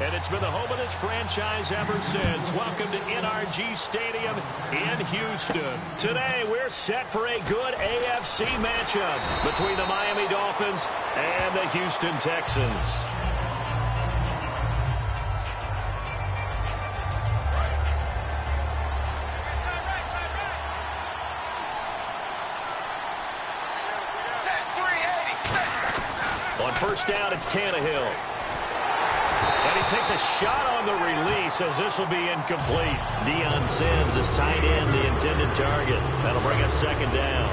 And it's been the home of this franchise ever since. Welcome to NRG Stadium in Houston. Today, we're set for a good AFC matchup between the Miami Dolphins and the Houston Texans. On first down, it's Tannehill. And he takes a shot on the release as this will be incomplete. Deion Sims is tight end, the intended target. That'll bring up second down.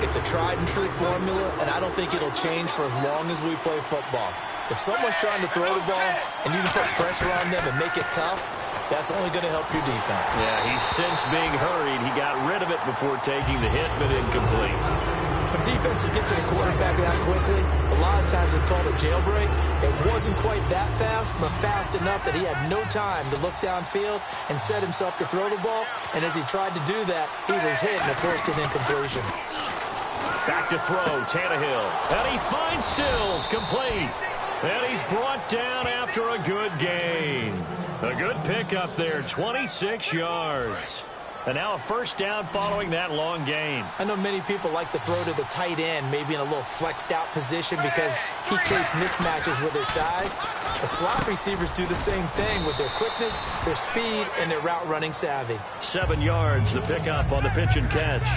It's a tried-and-true formula, and I don't think it'll change for as long as we play football. If someone's trying to throw the ball and you can put pressure on them and make it tough, that's only going to help your defense. Yeah, he's since being hurried. He got rid of it before taking the hit, but incomplete. When defenses get to the quarterback that quickly, a lot of times it's called a jailbreak. It wasn't quite that fast, but fast enough that he had no time to look downfield and set himself to throw the ball. And as he tried to do that, he was hit and forced an incompletion. Back to throw, Tannehill. And he finds Stills, complete. And he's brought down after a good gain. A good pickup there, 26 yards. And now a first down following that long gain. I know many people like to throw to the tight end, maybe in a little flexed out position because he creates mismatches with his size. The slot receivers do the same thing with their quickness, their speed, and their route running savvy. 7 yards, the pickup on the pitch and catch.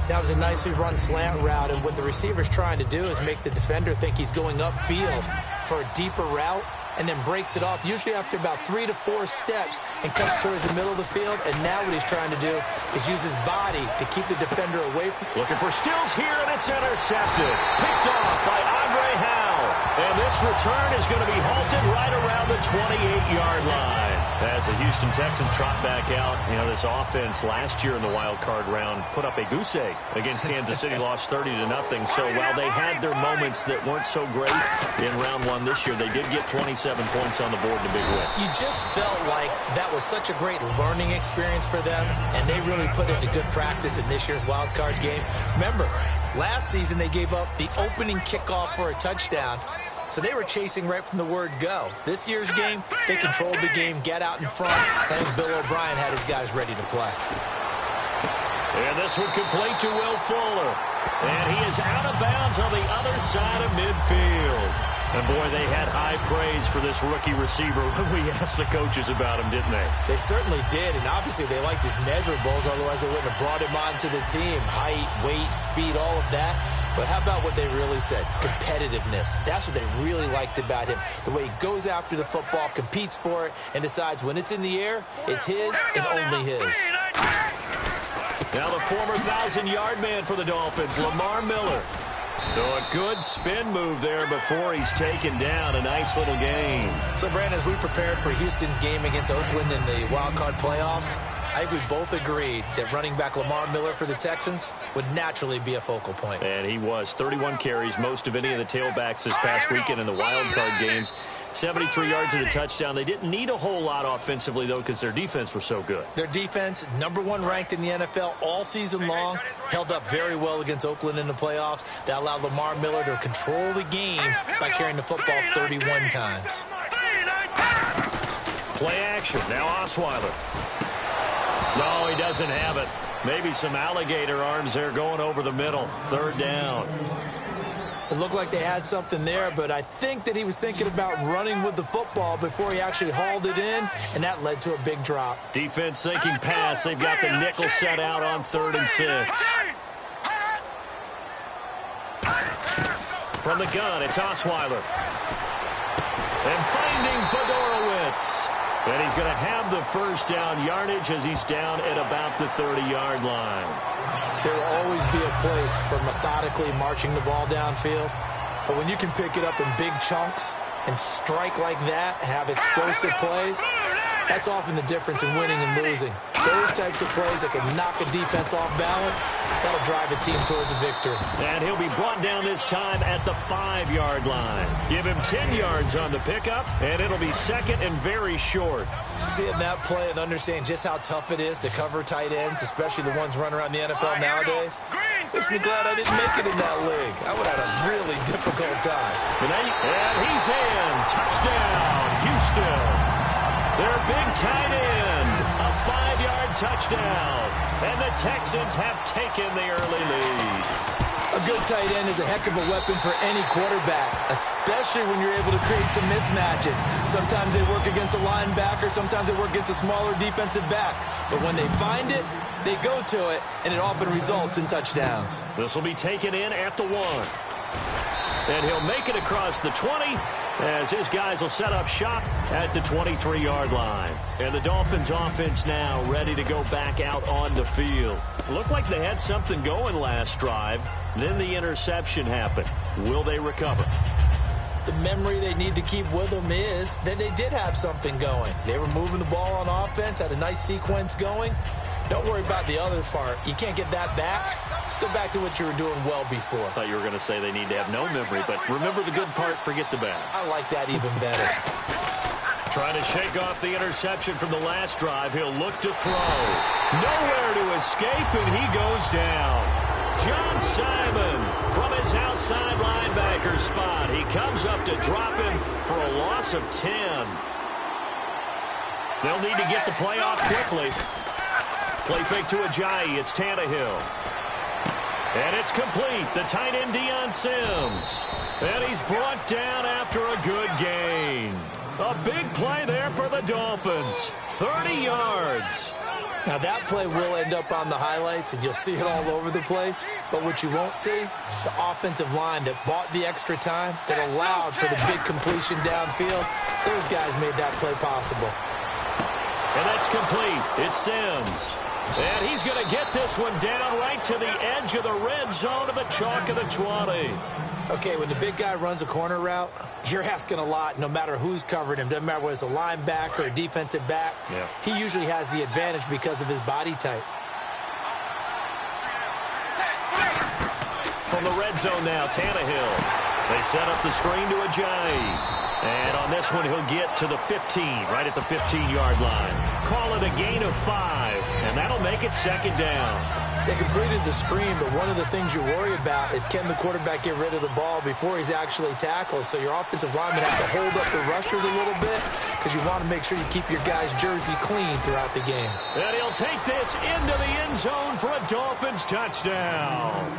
That was a nicely run slant route, and what the receiver's trying to do is make the defender think he's going upfield for a deeper route, and then breaks it off, usually after about 3 to 4 steps, and cuts towards the middle of the field. And now what he's trying to do is use his body to keep the defender away from. Looking for Stills here, and it's intercepted. Picked off by Andre Howe. And this return is going to be halted right around the 28-yard line. As the Houston Texans trot back out, you know, this offense last year in the wild card round put up a goose egg against Kansas City, lost 30-0. So while they had their moments that weren't so great in round one this year, they did get 27 points on the board in a big win. You just felt like that was such a great learning experience for them, and they really put into good practice in this year's wild card game. Remember, last season they gave up the opening kickoff for a touchdown, so they were chasing right from the word go. This year's game, they controlled the game, get out in front. I think Bill O'Brien had his guys ready to play. And this one complete to Will Fuller. And he is out of bounds on the other side of midfield. And, boy, they had high praise for this rookie receiver when we asked the coaches about him, didn't they? They certainly did, and obviously they liked his measurables, otherwise they wouldn't have brought him onto the team. Height, weight, speed, all of that. But how about what they really said? Competitiveness. That's what they really liked about him. The way he goes after the football, competes for it, and decides when it's in the air, it's his and only his. Now the former 1,000-yard man for the Dolphins, Lamar Miller. So a good spin move there before he's taken down. A nice little gain. So, Brandon, as we prepared for Houston's game against Oakland in the wild card playoffs, I think we both agreed that running back Lamar Miller for the Texans would naturally be a focal point. And he was 31 carries, most of any of the tailbacks this past weekend in the wild card games. 73 yards and a touchdown. They didn't need a whole lot offensively, though, because their defense was so good. Their defense, #1 ranked in the NFL all season long, held up very well against Oakland in the playoffs. That allowed Lamar Miller to control the game by carrying the football 31 times. Play action. Now Osweiler. No, he doesn't have it. Maybe some alligator arms there going over the middle. Third down. It looked like they had something there, but I think that he was thinking about running with the football before he actually hauled it in, and that led to a big drop. Defense thinking pass. They've got the nickel set out on 3rd and 6. From the gun, it's Osweiler. And finding Fedorowicz. And he's going to have the first down yardage as he's down at about the 30-yard line. There will always be a place for methodically marching the ball downfield. But when you can pick it up in big chunks and strike like that, have explosive plays, that's often the difference in winning and losing. Those types of plays that can knock a defense off balance, that'll drive a team towards a victory. And he'll be brought down this time at the 5-yard line. Give him 10 yards on the pickup, and it'll be second and very short. Seeing that play and understanding just how tough it is to cover tight ends, especially the ones running around the NFL nowadays, makes me glad I didn't make it in that league. I would have had a really difficult time. And he's in. Touchdown, Houston. Their big tight end, a 5-yard touchdown. And the Texans have taken the early lead. A good tight end is a heck of a weapon for any quarterback, especially when you're able to create some mismatches. Sometimes they work against a linebacker, sometimes they work against a smaller defensive back. But when they find it, they go to it, and it often results in touchdowns. This will be taken in at the 1. And he'll make it across the 20 as his guys will set up shop at the 23-yard line. And the Dolphins offense now ready to go back out on the field. Looked like they had something going last drive. Then the interception happened. Will they recover? The memory they need to keep with them is that they did have something going. They were moving the ball on offense, had a nice sequence going. Don't worry about the other part. You can't get that back. Let's go back to what you were doing well before. I thought you were going to say they need to have no memory, but remember the good part, forget the bad. I like that even better. Trying to shake off the interception from the last drive. He'll look to throw. Nowhere to escape, and he goes down. John Simon from his outside linebacker spot. He comes up to drop him for a loss of 10. They'll need to get the play off quickly. Play fake to Ajayi. It's Tannehill. And it's complete. The tight end, Deion Sims. And he's brought down after a good gain. A big play there for the Dolphins. 30 yards. Now, that play will end up on the highlights, and you'll see it all over the place. But what you won't see, the offensive line that bought the extra time, that allowed for the big completion downfield, those guys made that play possible. And that's complete. It's Sims. And he's going to get this one down right to the edge of the red zone of the chalk of the 20. Okay, when the big guy runs a corner route, you're asking a lot no matter who's covering him. Doesn't matter whether it's a linebacker or a defensive back. Yeah. He usually has the advantage because of his body type. From the red zone now, Tannehill. They set up the screen to Ajayi. And on this one, he'll get to the 15, right at the 15-yard line. Call it a gain of 5, and that'll make it second down. They completed the screen, but one of the things you worry about is can the quarterback get rid of the ball before he's actually tackled. So your offensive linemen have to hold up the rushers a little bit because you want to make sure you keep your guy's jersey clean throughout the game. And he'll take this into the end zone for a Dolphins touchdown.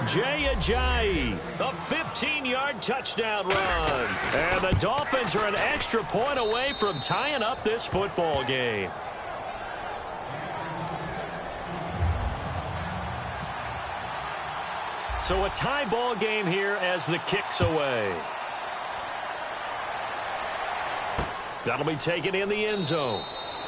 Jay Ajayi, a 15-yard touchdown run. And the Dolphins are an extra point away from tying up this football game. So a tie ball game here as the kick's away. That'll be taken in the end zone.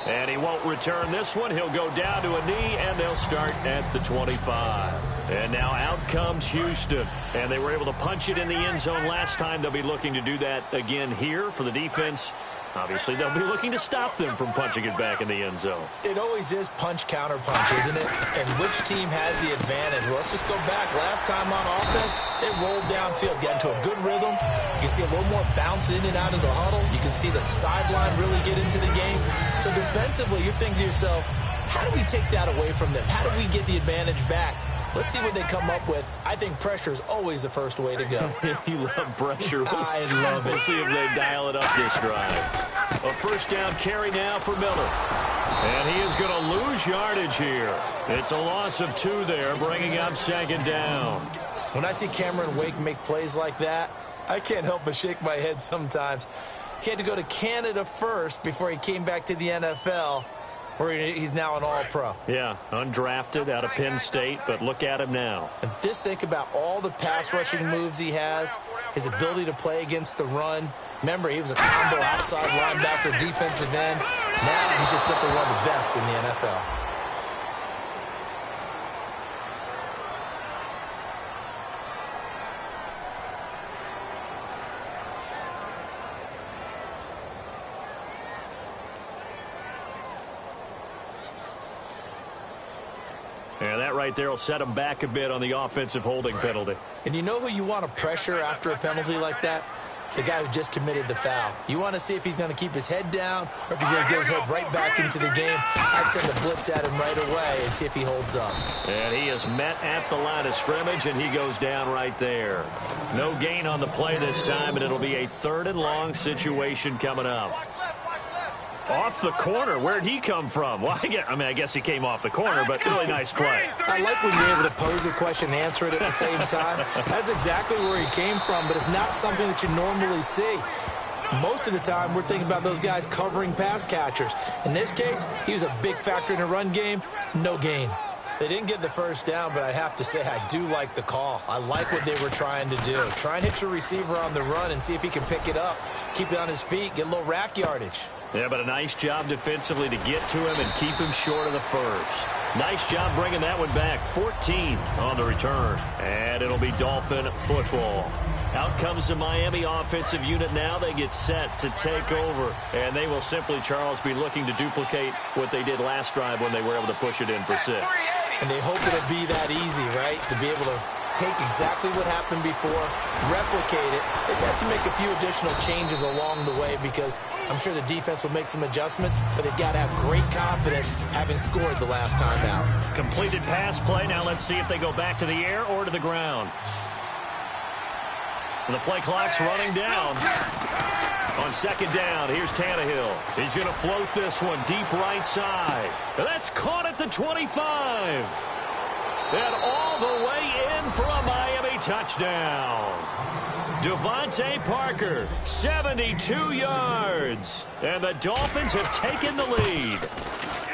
And he won't return this one. He'll go down to a knee, and they'll start at the 25. And now out comes Houston. And they were able to punch it in the end zone last time. They'll be looking to do that again here for the defense. Obviously, they'll be looking to stop them from punching it back in the end zone. It always is punch-counter-punch, isn't it? And which team has the advantage? Well, let's just go back. Last time on offense, they rolled downfield, got into a good rhythm. You can see a little more bounce in and out of the huddle. You can see the sideline really get into the game. So defensively, you're thinking to yourself, how do we take that away from them? How do we get the advantage back? Let's see what they come up with. I think pressure is always the first way to go. You love pressure. I love it. We'll see if they dial it up this drive. A first down carry now for Miller. And he is going to lose yardage here. It's a loss of 2 there, bringing up second down. When I see Cameron Wake make plays like that, I can't help but shake my head sometimes. He had to go to Canada first before he came back to the NFL, where he's now an all-pro. Yeah, undrafted out of Penn State, but look at him now. And just think about all the pass-rushing moves he has, his ability to play against the run. Remember, he was a combo outside linebacker, defensive end. Now he's just simply one of the best in the NFL. And that right there will set him back a bit on the offensive holding penalty. And you know who you want to pressure after a penalty like that? The guy who just committed the foul. You want to see if he's going to keep his head down or if he's going to get his head right back into the game. I'd send a blitz at him right away and see if he holds up. And he is met at the line of scrimmage, and he goes down right there. No gain on the play this time, and it'll be a 3rd and long situation coming up. Off the corner. Where'd he come from? Well, I guess he came off the corner, but really nice play. I like when you're able to pose a question and answer it at the same time. That's exactly where he came from, but it's not something that you normally see. Most of the time, we're thinking about those guys covering pass catchers. In this case, he was a big factor in the run game. No gain. They didn't get the first down, but I have to say I do like the call. I like what they were trying to do. Try and hit your receiver on the run and see if he can pick it up, keep it on his feet, get a little rack yardage. Yeah, but a nice job defensively to get to him and keep him short of the first. Nice job bringing that one back. 14 on the return. And it'll be Dolphin football. Out comes the Miami offensive unit now. They get set to take over. And they will simply, Charles, be looking to duplicate what they did last drive when they were able to push it in for 6. And they hope it'll be that easy, right? To be able to take exactly what happened before, replicate it. They have to make a few additional changes along the way because I'm sure the defense will make some adjustments, but they've got to have great confidence having scored the last time out. Completed pass play. Now let's see if they go back to the air or to the ground. The play clock's running down. On second down, here's Tannehill. He's going to float this one deep right side. That's caught at the 25. And all the way in for a Miami touchdown. Devontae Parker, 72 yards. And the Dolphins have taken the lead.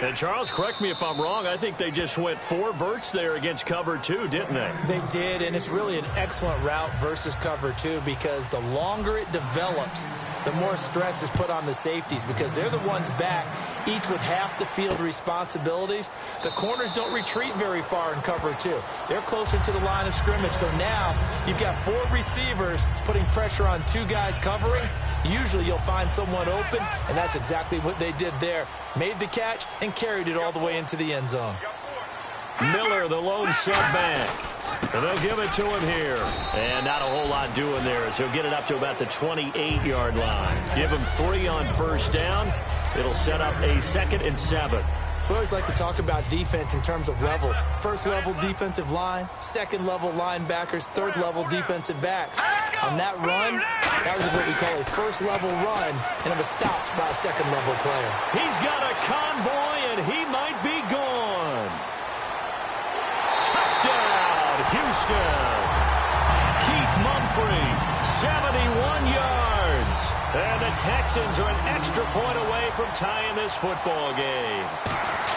And, Charles, correct me if I'm wrong, I think they just went 4 verts there against cover 2, didn't they? They did, and it's really an excellent route versus cover 2 because the longer it develops, the more stress is put on the safeties because they're the ones back, each with half the field responsibilities. The corners don't retreat very far in cover 2. They're closer to the line of scrimmage. So now you've got 4 receivers putting pressure on 2 guys covering. Usually you'll find someone open, and that's exactly what they did there. Made the catch and carried it all the way into the end zone. Miller, the lone setback. And they'll give it to him here. And not a whole lot doing there as he'll get it up to about the 28-yard line. Give him 3 on first down. It'll set up a 2nd and 7. We always like to talk about defense in terms of levels. First level defensive line, second level linebackers, third level defensive backs. On that run, that was what we call a first level run, and it was stopped by a second level player. He's got a convoy, and he might be gone. Touchdown, Houston. Keith Mumphrey, 71 yards. And the Texans are an extra point away from tying this football game.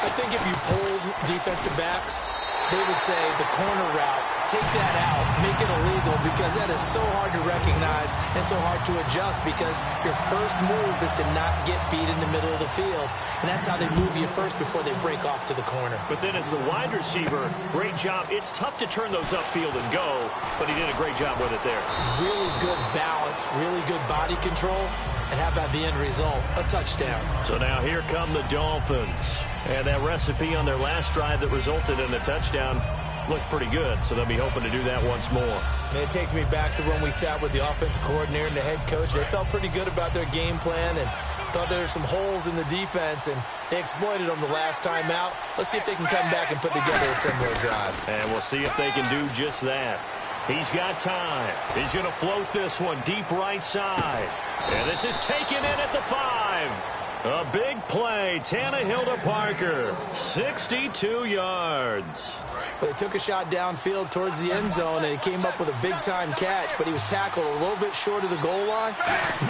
I think if you polled defensive backs, they would say the corner route, take that out, make it illegal because that is so hard to recognize and so hard to adjust because your first move is to not get beat in the middle of the field. And that's how they move you first before they break off to the corner. But then as the wide receiver, great job. It's tough to turn those upfield and go, but he did a great job with it there. Really good balance, really good body control. And how about the end result? A touchdown. So now here come the Dolphins. And that recipe on their last drive that resulted in the touchdown looked pretty good, so they'll be hoping to do that once more. And it takes me back to when we sat with the offensive coordinator and the head coach. They felt pretty good about their game plan and thought there were some holes in the defense, and they exploited them the last time out. Let's see if they can come back and put together a similar drive. And we'll see if they can do just that. He's got time. He's going to float this one deep right side. And this is taken in at the 5. A big play. Tannehill to Parker. 62 yards. Well, they took a shot downfield towards the end zone, and he came up with a big-time catch, but he was tackled a little bit short of the goal line.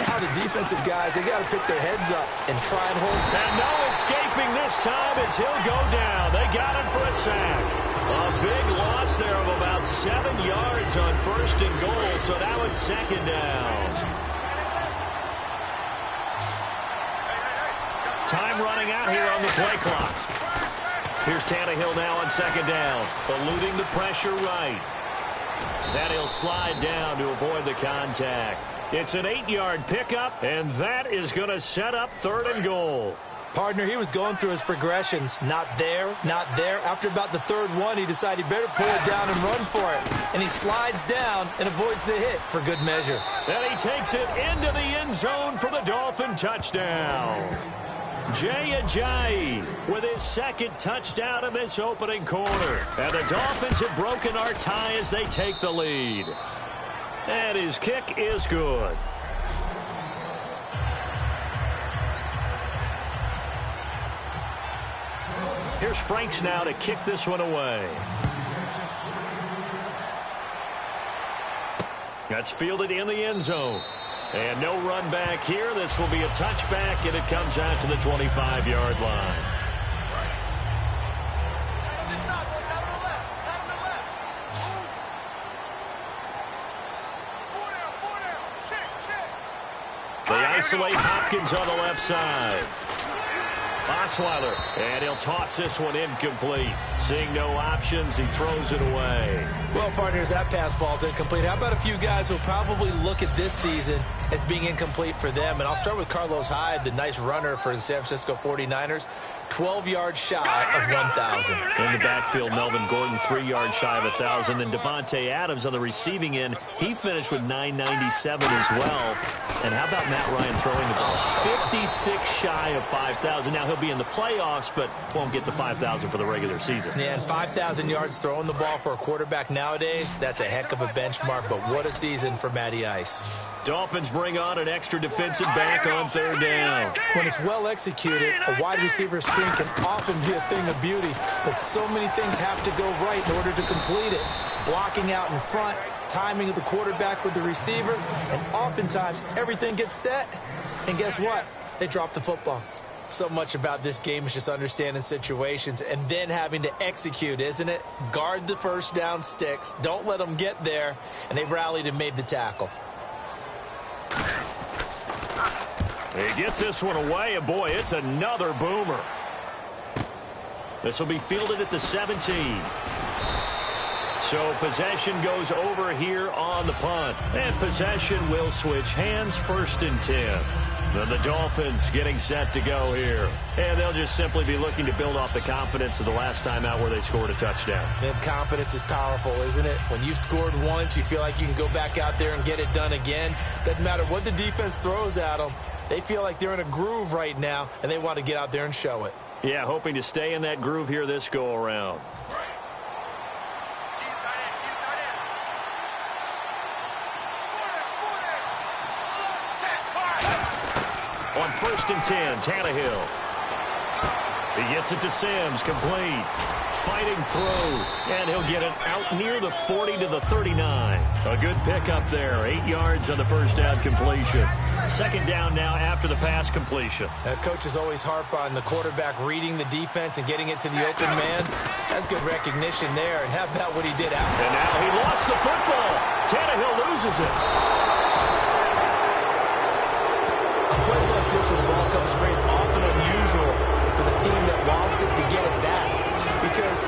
Now the defensive guys, they got to pick their heads up and try and hold. And no escaping this time as he'll go down. They got him for a sack. A big loss there of about 7 yards on first and goal, so now it's second down. Time running out here on the play clock. Here's Tannehill now on second down, eluding the pressure right. Then he'll slide down to avoid the contact. It's an 8-yard pickup, and that is going to set up 3rd and goal. Partner, he was going through his progressions. Not there, not there. After about the 3rd one, he decided he better pull it down and run for it. And he slides down and avoids the hit for good measure. And he takes it into the end zone for the Dolphin touchdown. Jay Ajayi with his 2nd touchdown in this opening quarter. And the Dolphins have broken our tie as they take the lead. And his kick is good. Here's Franks now to kick this one away. That's fielded in the end zone. And no run back here. This will be a touchback, and it comes out to the 25-yard line. They isolate Hopkins on the left side. Osweiler, and he'll toss this one incomplete. Seeing no options, he throws it away. Well, partners, that pass ball's incomplete. How about a few guys who will probably look at this season as being incomplete for them? And I'll start with Carlos Hyde, the nice runner for the San Francisco 49ers. 12 yards shy of 1,000. In the backfield, Melvin Gordon 3 yards shy of 1,000. Then Devontae Adams on the receiving end, he finished with 997 as well. And how about Matt Ryan throwing the ball? 56 shy of 5,000. Now he'll be in the playoffs, but won't get the 5,000 for the regular season. Yeah, and 5,000 yards throwing the ball for a quarterback nowadays, that's a heck of a benchmark. But what a season for Matty Ice. Dolphins bring on an extra defensive back on third down. When it's well executed, a wide receiver screen can often be a thing of beauty, but so many things have to go right in order to complete it. Blocking out in front, timing of the quarterback with the receiver, and oftentimes everything gets set, and guess what? They drop the football. So much about this game is just understanding situations and then having to execute, isn't it? Guard the first down sticks, don't let them get there, and they rallied and made the tackle. He gets this one away, and boy, it's another boomer. This will be fielded at the 17. So possession goes over here on the punt. And possession will switch hands, 1st and 10. Then the Dolphins getting set to go here. And they'll just simply be looking to build off the confidence of the last time out where they scored a touchdown. And confidence is powerful, isn't it? When you've scored once, you feel like you can go back out there and get it done again. Doesn't matter what the defense throws at them. They feel like they're in a groove right now, and they want to get out there and show it. Yeah, hoping to stay in that groove here this go-around. On 1st and 10, Tannehill. He gets it to Sims, complete. Fighting throw, and he'll get it out near the 40 to the 39. A good pickup there, 8 yards on the first down completion. 2nd down now after the pass completion. Coaches always harp on the quarterback reading the defense and getting it to the open man. That's good recognition there, and how about what he did after? And now he lost the football. Tannehill loses it. On plays like this when the ball comes free, it's often unusual for the team that lost it to get it back. Because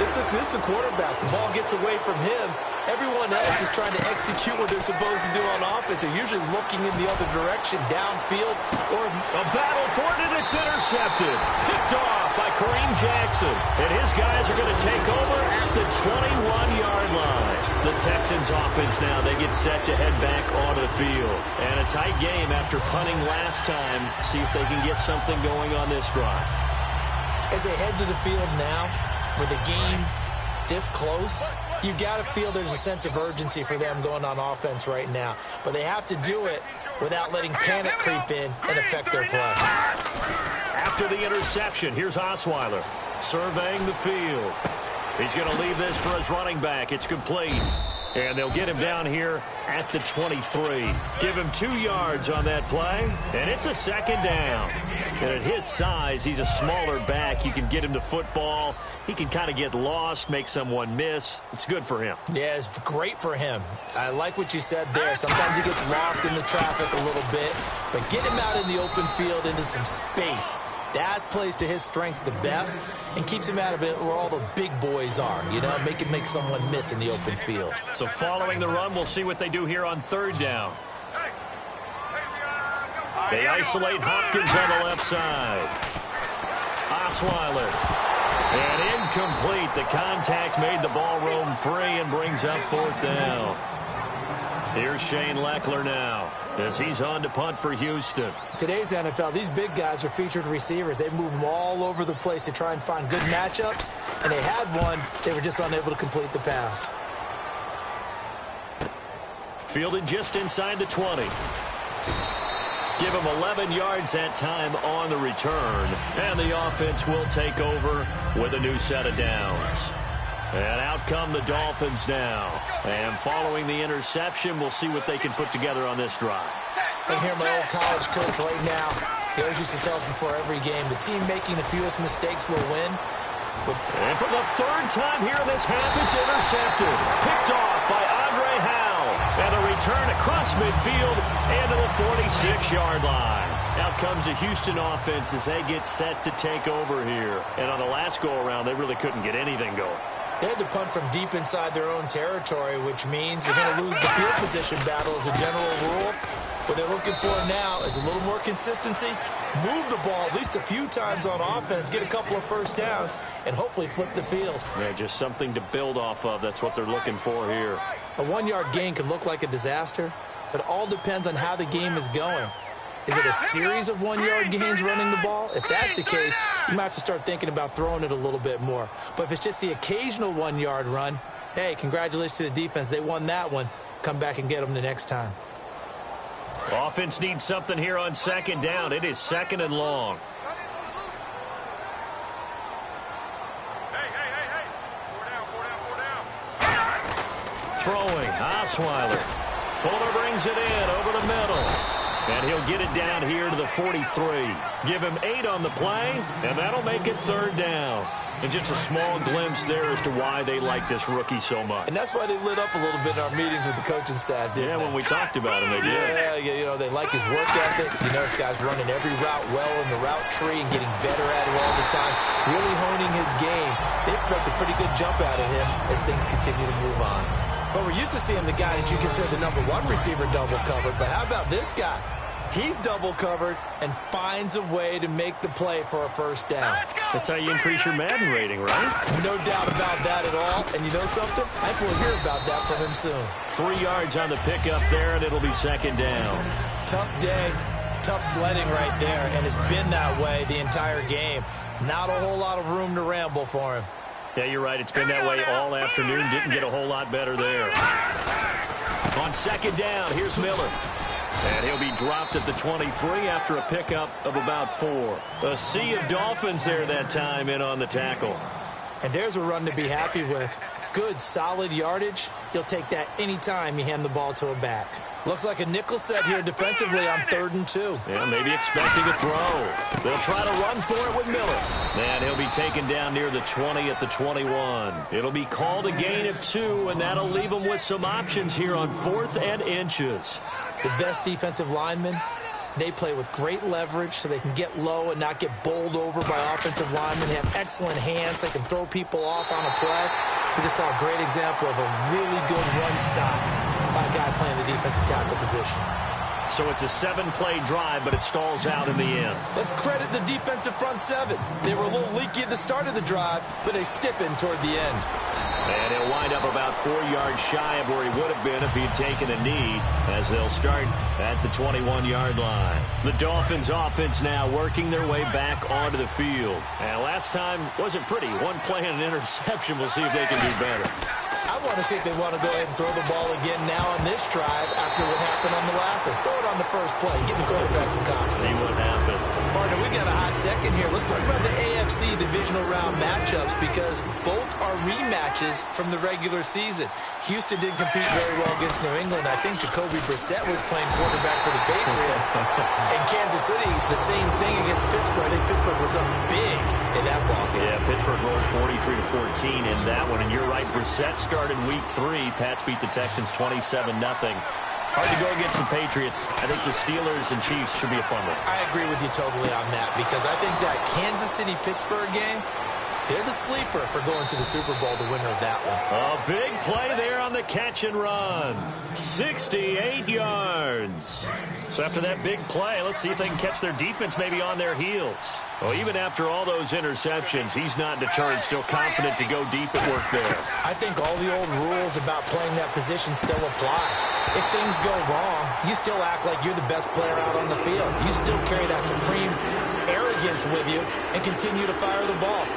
this is a quarterback. The ball gets away from him. Everyone else is trying to execute what they're supposed to do on offense. They're usually looking in the other direction, downfield. Or a battle for it, and it's intercepted. Picked off by Kareem Jackson. And his guys are going to take over at the 21-yard line. The Texans offense now, they get set to head back onto the field. And a tight game after punting last time. See if they can get something going on this drive. As they head to the field now, with the game this close, you got to feel there's a sense of urgency for them going on offense right now. But they have to do it without letting panic creep in and affect their play. After the interception, here's Osweiler surveying the field. He's going to leave this for his running back. It's complete. And they'll get him down here at the 23. Give him 2 yards on that play, and it's a 2nd down. And at his size, he's a smaller back. You can get him to football. He can kind of get lost, make someone miss. It's good for him. Yeah, it's great for him. I like what you said there. Sometimes he gets lost in the traffic a little bit, but get him out in the open field into some space. That plays to his strengths the best and keeps him out of it where all the big boys are, you know, make someone miss in the open field. So following the run, we'll see what they do here on 3rd down. They isolate Hopkins on the left side. Osweiler. And incomplete. The contact made the ball roam free and brings up 4th down. Here's Shane Leckler now as he's on to punt for Houston. Today's NFL, these big guys are featured receivers. They move them all over the place to try and find good matchups, and they had one. They were just unable to complete the pass. Fielded just inside the 20. Give him 11 yards that time on the return. And the offense will take over with a new set of downs. And out come the Dolphins now. And following the interception, we'll see what they can put together on this drive. I hear my old college coach right now. He always used to tell us before every game, the team making the fewest mistakes will win. And for the third time here in this half, it's intercepted. Picked off by Andre Howell. And a return across midfield into the 46-yard line. Out comes the Houston offense as they get set to take over here. And on the last go-around, they really couldn't get anything going. They had to punt from deep inside their own territory, which means you're going to lose the field position battle as a general rule. What they're looking for now is a little more consistency, move the ball at least a few times on offense, get a couple of first downs, and hopefully flip the field. Yeah, just something to build off of. That's what they're looking for here. A one-yard gain can look like a disaster, but it all depends on how the game is going. Is it a series of one-yard gains running the ball? If that's the case, you might have to start thinking about throwing it a little bit more. But if it's just the occasional one-yard run, hey, congratulations to the defense. They won that one. Come back and get them the next time. Offense needs something here on second down. It is second and long. Throwing, Osweiler. Fuller brings it in over the middle. And he'll get it down here to the 43. Give him 8 on the play, and that'll make it third down. And just a small glimpse there as to why they like this rookie so much. And that's why they lit up a little bit in our meetings with the coaching staff, didn't they? When we talked about him, they did. Yeah, you know, they like his work ethic. You know, this guy's running every route well in the route tree and getting better at it all the time, really honing his game. They expect a pretty good jump out of him as things continue to move on. But we're used to seeing the guy that you consider the number one receiver double covered. But how about this guy? He's double covered and finds a way to make the play for a first down. That's how you increase your Madden rating, right? No doubt about that at all. And you know something? I think we'll hear about that from him soon. 3 yards on the pickup there, and it'll be second down. Tough day, tough sledding right there, and it's been that way the entire game. Not a whole lot of room to ramble for him. Yeah, you're right. It's been that way all afternoon. Didn't get a whole lot better there. On second down, here's Miller. And he'll be dropped at the 23 after a pickup of about 4. A sea of Dolphins there that time in on the tackle. And there's a run to be happy with. Good, solid yardage. He'll take that anytime you hand the ball to a back. Looks like a nickel set here defensively on 3rd and 2. Yeah, maybe expecting a throw. They'll try to run for it with Miller. And he'll be taken down near the 20 at the 21. It'll be called a gain of 2, and that'll leave them with some options here on 4th and inches. The best defensive linemen, they play with great leverage so they can get low and not get bowled over by offensive linemen. They have excellent hands. They can throw people off on a play. We just saw a great example of a really good run stop by a guy playing the defensive tackle position. So it's a 7-play drive, but it stalls out in the end. Let's credit the defensive front 7. They were a little leaky at the start of the drive, but they stiffened toward the end. And he'll wind up about 4 yards shy of where he would have been if he'd taken a knee, as they'll start at the 21-yard line. The Dolphins offense now working their way back onto the field. And last time wasn't pretty. 1 play and an interception. We'll see if they can do better. I want to see if they want to go ahead and throw the ball again now on this drive after what happened on the last one. Throw it on the first play. Give the quarterback some confidence. See what happens. Partner, we got a hot second here. Let's talk about the AFC divisional round matchups because both are rematches from the regular season. Houston didn't compete very well against New England. I think Jacoby Brissett was playing quarterback for the Patriots. In Kansas City, the same thing against Pittsburgh. I think Pittsburgh was up big in that ball game. Yeah, Pittsburgh rolled 43-14 in that one. And you're right, Brissett started week 3. Pats beat the Texans 27-0. Hard to go against the Patriots. I think the Steelers and Chiefs should be a fun one. I agree with you totally on that because I think that Kansas City-Pittsburgh game, they're the sleeper for going to the Super Bowl, the winner of that one. A big play there on the catch and run. 68 yards. So after that big play, let's see if they can catch their defense maybe on their heels. Well, even after all those interceptions, he's not deterred, still confident to go deep at work there. I think all the old rules about playing that position still apply. If things go wrong, you still act like you're the best player out on the field. You still carry that supreme arrogance with you and continue to fire the ball.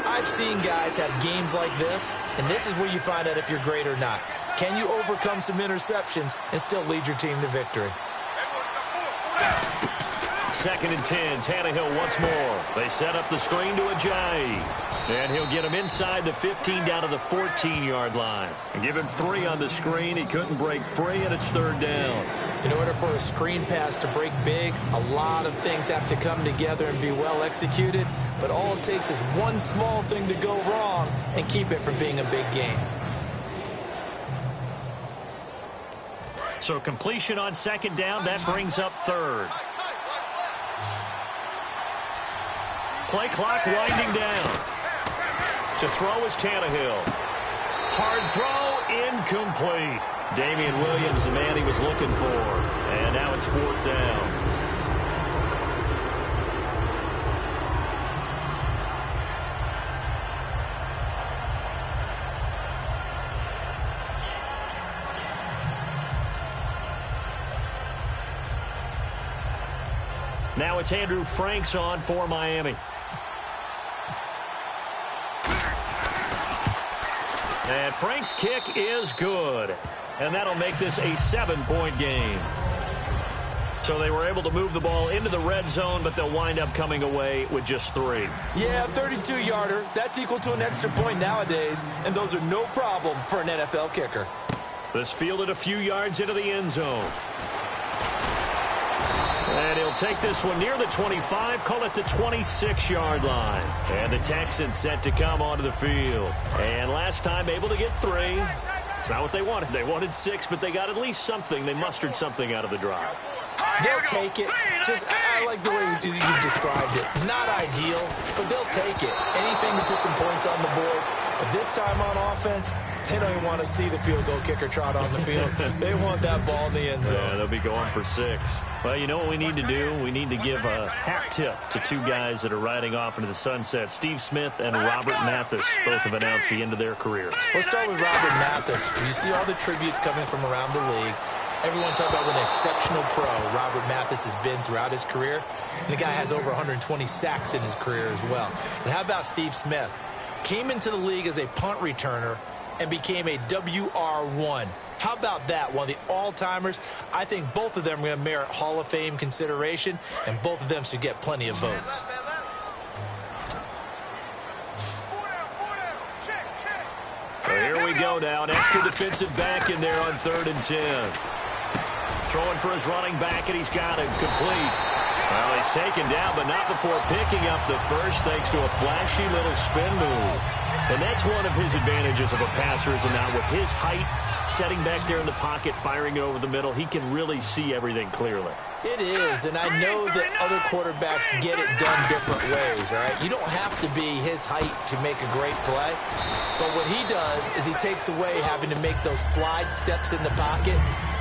I've seen guys have games like this, and this is where you find out if you're great or not. Can you overcome some interceptions and still lead your team to victory? 2nd and 10. Tannehill once more. They set up the screen to Ajayi. And he'll get him inside the 15 down to the 14-yard line. And give him 3 on the screen. He couldn't break free, and it's 3rd down. In order for a screen pass to break big, a lot of things have to come together and be well executed. But all it takes is one small thing to go wrong and keep it from being a big game. So completion on 2nd down, that brings up 3rd. Play clock winding down. To throw is Tannehill. Hard throw, incomplete. Damian Williams, the man he was looking for. And now it's 4th down. Now it's Andrew Franks on for Miami. And Frank's kick is good. And that'll make this a 7-point game. So they were able to move the ball into the red zone, but they'll wind up coming away with just 3. Yeah, 32-yarder. That's equal to an extra point nowadays, and those are no problem for an NFL kicker. This fielded a few yards into the end zone. And he'll take this one near the 25, call it the 26-yard line. And the Texans set to come onto the field. And last time able to get 3. It's not what they wanted. They wanted 6, but they got at least something. They mustered something out of the drive. They'll take it. I like the way you described it. Not ideal, but they'll take it. Anything to put some points on the board. But this time on offense, they don't even want to see the field goal kicker trot on the field. They want that ball in the end zone. Yeah, they'll be going for 6. Well, you know what we need to do? We need to give a hat tip to 2 guys that are riding off into the sunset. Steve Smith and Robert Mathis both have announced the end of their careers. Let's start with Robert Mathis. You see all the tributes coming from around the league. Everyone talking about what an exceptional pro Robert Mathis has been throughout his career. And the guy has over 120 sacks in his career as well. And how about Steve Smith? Came into the league as a punt returner and became a WR1. How about that? One of the all-timers. I think both of them are going to merit Hall of Fame consideration, and both of them should get plenty of votes. So here we go now. An extra defensive back in there on 3rd and 10. Throwing for his running back, and he's got it complete. Well, he's taken down, but not before picking up the first, thanks to a flashy little spin move. And that's one of his advantages of a passer, is now with his height, setting back there in the pocket, firing it over the middle, he can really see everything clearly. It is, and I know that other quarterbacks get it done different ways, all right? You don't have to be his height to make a great play, but what he does is he takes away having to make those slide steps in the pocket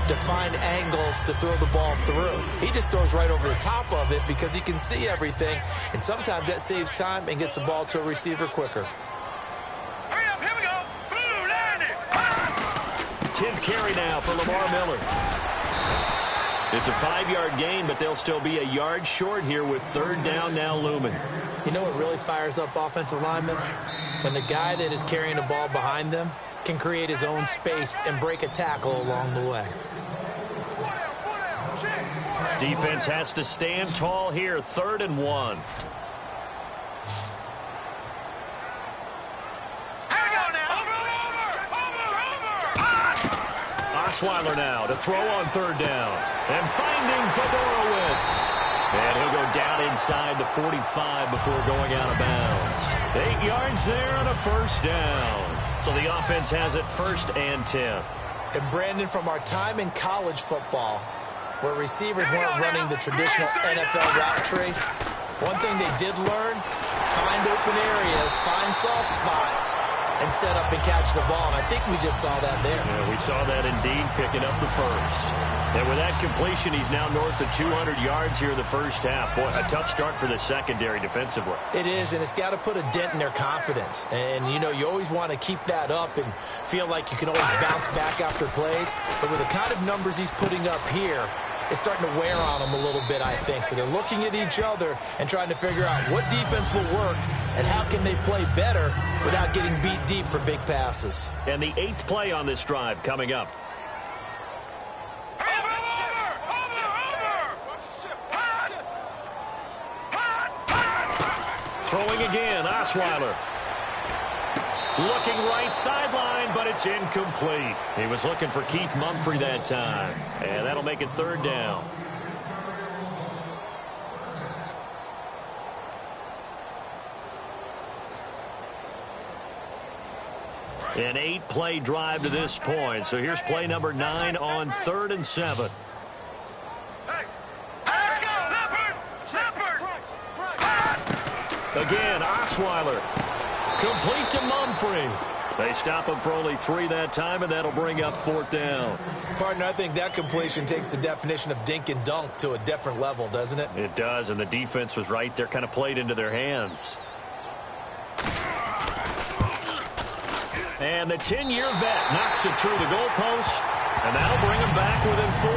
to find angles to throw the ball through. He just throws right over the top of it because he can see everything, and sometimes that saves time and gets the ball to a receiver quicker. Hurry up, here we go. Blue, land it. 10th carry now for Lamar Miller. It's a 5-yard gain, but they'll still be a yard short here with 3rd down now looming. You know what really fires up offensive linemen? When the guy that is carrying the ball behind them can create his own space and break a tackle along the way. Defense has to stand tall here, 3rd and 1. Osweiler now to throw on 3rd down. And finding Fedorowicz. And he'll go down inside the 45 before going out of bounds. 8 yards there and a 1st down. So the offense has it 1st and 10. And Brandon, from our time in college football, where receivers weren't running the traditional NFL route tree, one thing they did learn, find open areas, find soft spots, and set up and catch the ball. And I think we just saw that there. Yeah, we saw that indeed, picking up the 1st. And with that completion, he's now north of 200 yards here in the 1st half. Boy, a tough start for the secondary defensively. It is, and it's got to put a dent in their confidence. And, you know, you always want to keep that up and feel like you can always bounce back after plays. But with the kind of numbers he's putting up here, it's starting to wear on them a little bit, I think. So they're looking at each other and trying to figure out what defense will work and how can they play better without getting beat deep for big passes. And the 8th play on this drive coming up. Throwing again, Osweiler. Looking right sideline, but it's incomplete. He was looking for Keith Mumphrey that time. And that'll make it 3rd down. An 8-play drive to this point. So here's play number 9 on 3rd and 7. Again, Osweiler. Complete to Mumphrey. They stop him for only 3 that time, and that'll bring up 4th down. Partner, I think that completion takes the definition of dink and dunk to a different level, doesn't it? It does, and the defense was right there, kind of played into their hands. And the 10-year vet knocks it through the goalpost, and that'll bring him back within 4.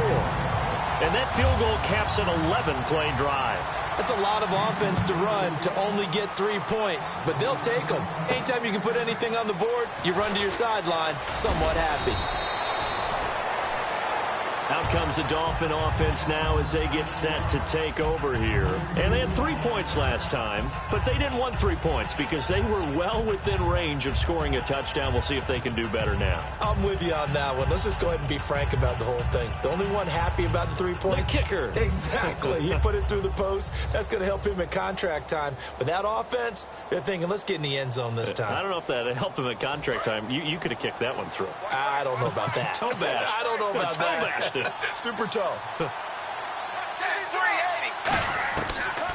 And that field goal caps an 11-play drive. That's a lot of offense to run to only get 3 points, but they'll take them. Anytime you can put anything on the board, you run to your sideline somewhat happy. Out comes the Dolphin offense now as they get set to take over here. And they had 3 points last time, but they didn't want 3 points because they were well within range of scoring a touchdown. We'll see if they can do better now. I'm with you on that one. Let's just go ahead and be frank about the whole thing. The only one happy about the 3-point? The kicker. Exactly. He put it through the post. That's going to help him in contract time. But that offense, they're thinking, let's get in the end zone this time. I don't know if that helped him at contract time. You could have kicked that one through. I don't know about that. Toe bash. I don't know about that. Toe bashed it. Super toe.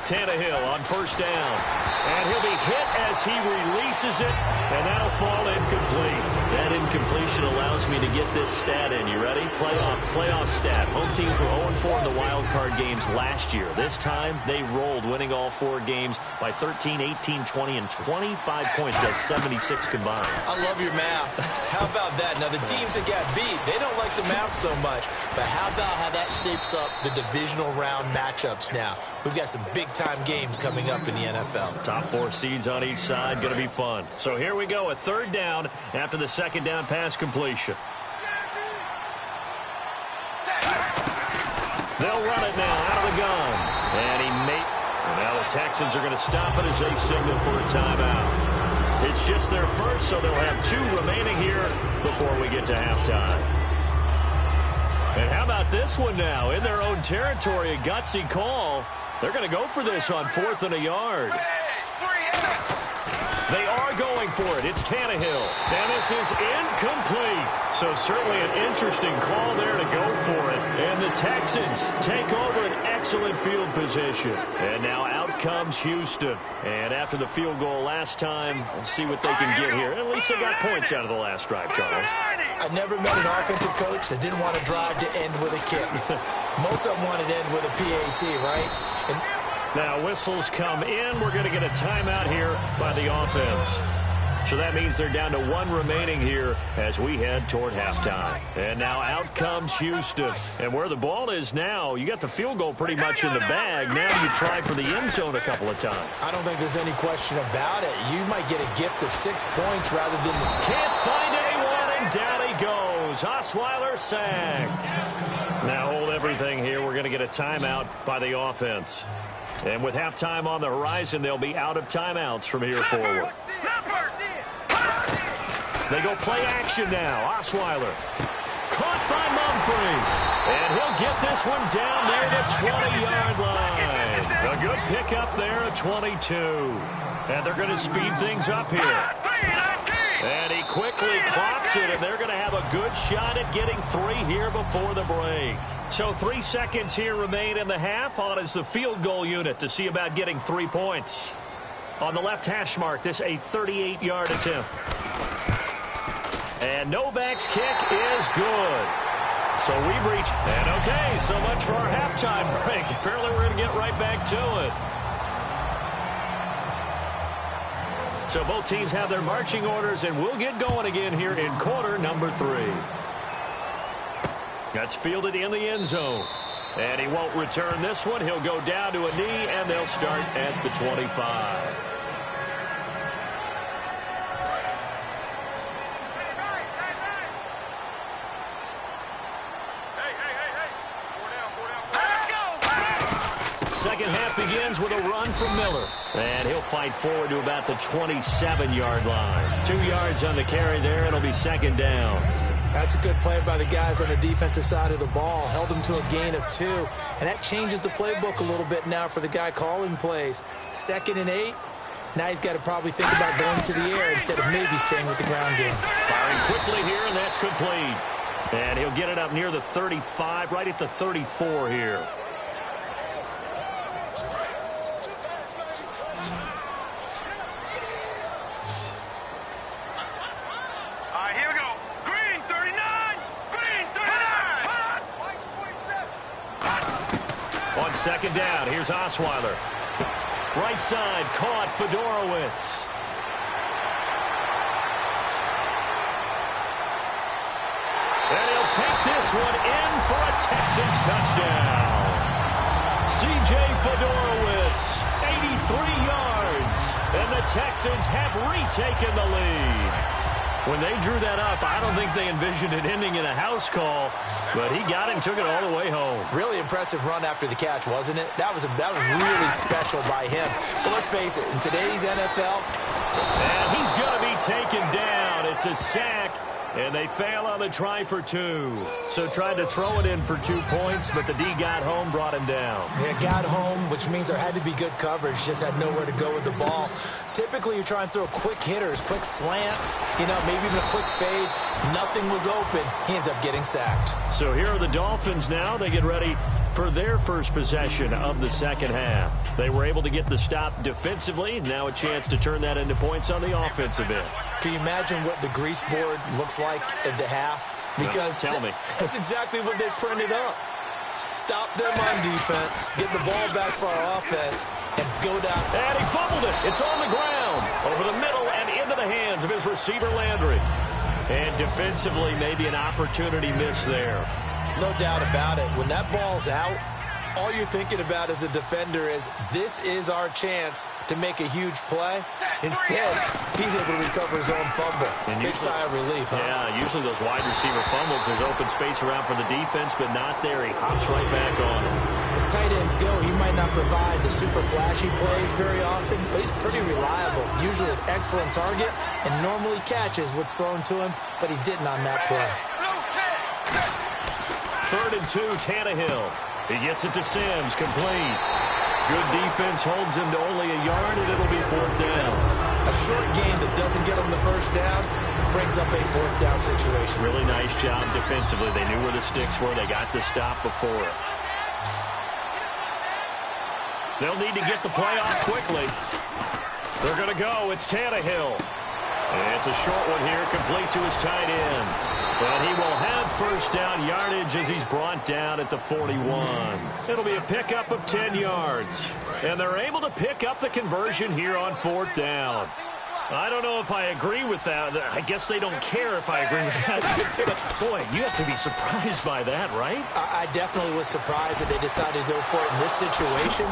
Tannehill on 1st down. And he'll be hit as he releases it, and that'll fall incomplete. That incompletion allows me to get this stat in. You ready? Playoff stat. Home teams were 0-4 in the wild card games last year. This time, they rolled, winning all 4 games by 13, 18, 20, and 25 points. That's 76 combined. I love your math. How about that? Now, the teams that got beat, they don't like the math so much. But how about how that shapes up the divisional round matchups now? We've got some big-time games coming up in the NFL. Top 4 seeds on each side. Going to be fun. So here we go. A 3rd down after the 2nd down pass completion. They'll run it now out of the gun. And now the Texans are going to stop it as they signal for a timeout. It's just their first, so they'll have 2 remaining here before we get to halftime. And how about this one now? In their own territory, a gutsy call. They're going to go for this on 4th and a yard. They are going for it. It's Tannehill. And this is incomplete. So certainly an interesting call there to go for it. And the Texans take over an excellent field position. And now out comes Houston. And after the field goal last time, we'll see what they can get here. At least they got points out of the last drive, Charles. I never met an offensive coach that didn't want to drive to end with a kick. Most of them wanted to end with a PAT, right? And now whistles come in. We're going to get a timeout here by the offense. So that means they're down to 1 remaining here as we head toward halftime. And now out comes Houston. And where the ball is now, you got the field goal pretty much in the bag. Now you try for the end zone a couple of times. I don't think there's any question about it. You might get a gift of 6 points rather than... Can't find anyone, and down he goes. Osweiler sacked. Now hold everything here. We're going to get a timeout by the offense. And with halftime on the horizon, they'll be out of timeouts from here forward. They go play action now. Osweiler caught by Mumphrey. And he'll get this one down near the 20-yard line. A good pickup there at 22. And they're going to speed things up here. And he quickly clocks it, and they're going to have a good shot at getting 3 here before the break. So 3 seconds here remain in the half. On is the field goal unit to see about getting 3 points. On the left hash mark, this a 38-yard attempt. And Novak's kick is good. So we've reached, and okay, so much for our halftime break. Apparently we're going to get right back to it. So both teams have their marching orders, and we'll get going again here in quarter number 3. That's fielded in the end zone. And he won't return this one. He'll go down to a knee, and they'll start at the 25. second half begins with a run from Miller. And he'll fight forward to about the 27-yard line. 2 yards on the carry there. It'll be second down. That's a good play by the guys on the defensive side of the ball. Held them to a gain of 2. And that changes the playbook a little bit now for the guy calling plays. 2nd and 8. Now he's got to probably think about going to the air instead of maybe staying with the ground game. Firing quickly here, and that's complete. And he'll get it up near the 35, right at the 34 here. On second down, here's Osweiler. Right side, caught Fedorowicz. And he'll take this one in for a Texans touchdown. C.J. Fedorowicz, 83 yards. And the Texans have retaken the lead. When they drew that up, I don't think they envisioned it ending in a house call, but he got him, took it all the way home. Really impressive run after the catch, wasn't it? That was really special by him. But let's face it, in today's NFL, and he's going to be taken down. It's a sack, and they fail on the try for 2. So tried to throw it in for 2 points, but the D got home, brought him down. Yeah, got home, which means there had to be good coverage. Just had nowhere to go with the ball. Typically, you're trying to throw quick hitters, quick slants, maybe even a quick fade. Nothing was open. He ends up getting sacked. So here are the Dolphins now. They get ready for their first possession of the second half. They were able to get the stop defensively. Now a chance to turn that into points on the offensive end. Can you imagine what the grease board looks like at the half? Because tell me. That's exactly what they printed up. Stop them on defense, get the ball back for our offense, and go down. And he fumbled it. It's on the ground, over the middle and into the hands of his receiver, Landry. And defensively, maybe an opportunity miss there. No doubt about it. When that ball's out, all you're thinking about as a defender is, this is our chance to make a huge play. Instead, he's able to recover his own fumble. And big sigh of relief, huh? Yeah, usually those wide receiver fumbles, there's open space around for the defense, but not there. He hops right back on him. As tight ends go, he might not provide the super flashy plays very often, but he's pretty reliable. Usually an excellent target, and normally catches what's thrown to him, but he didn't on that play. 3rd and 2, Tannehill. He gets it to Sims, complete. Good defense holds him to only a yard, and it'll be 4th down. A short gain that doesn't get him the first down brings up a 4th down situation. Really nice job defensively. They knew where the sticks were. They got the stop before it. They'll need to get the play off quickly. They're going to go. It's Tannehill. And it's a short one here, complete to his tight end. And he will have first down yardage as he's brought down at the 41. It'll be a pickup of 10 yards. And they're able to pick up the conversion here on 4th down. I don't know if I agree with that. I guess they don't care if I agree with that. But, boy, you have to be surprised by that, right? I definitely was surprised that they decided to go for it in this situation.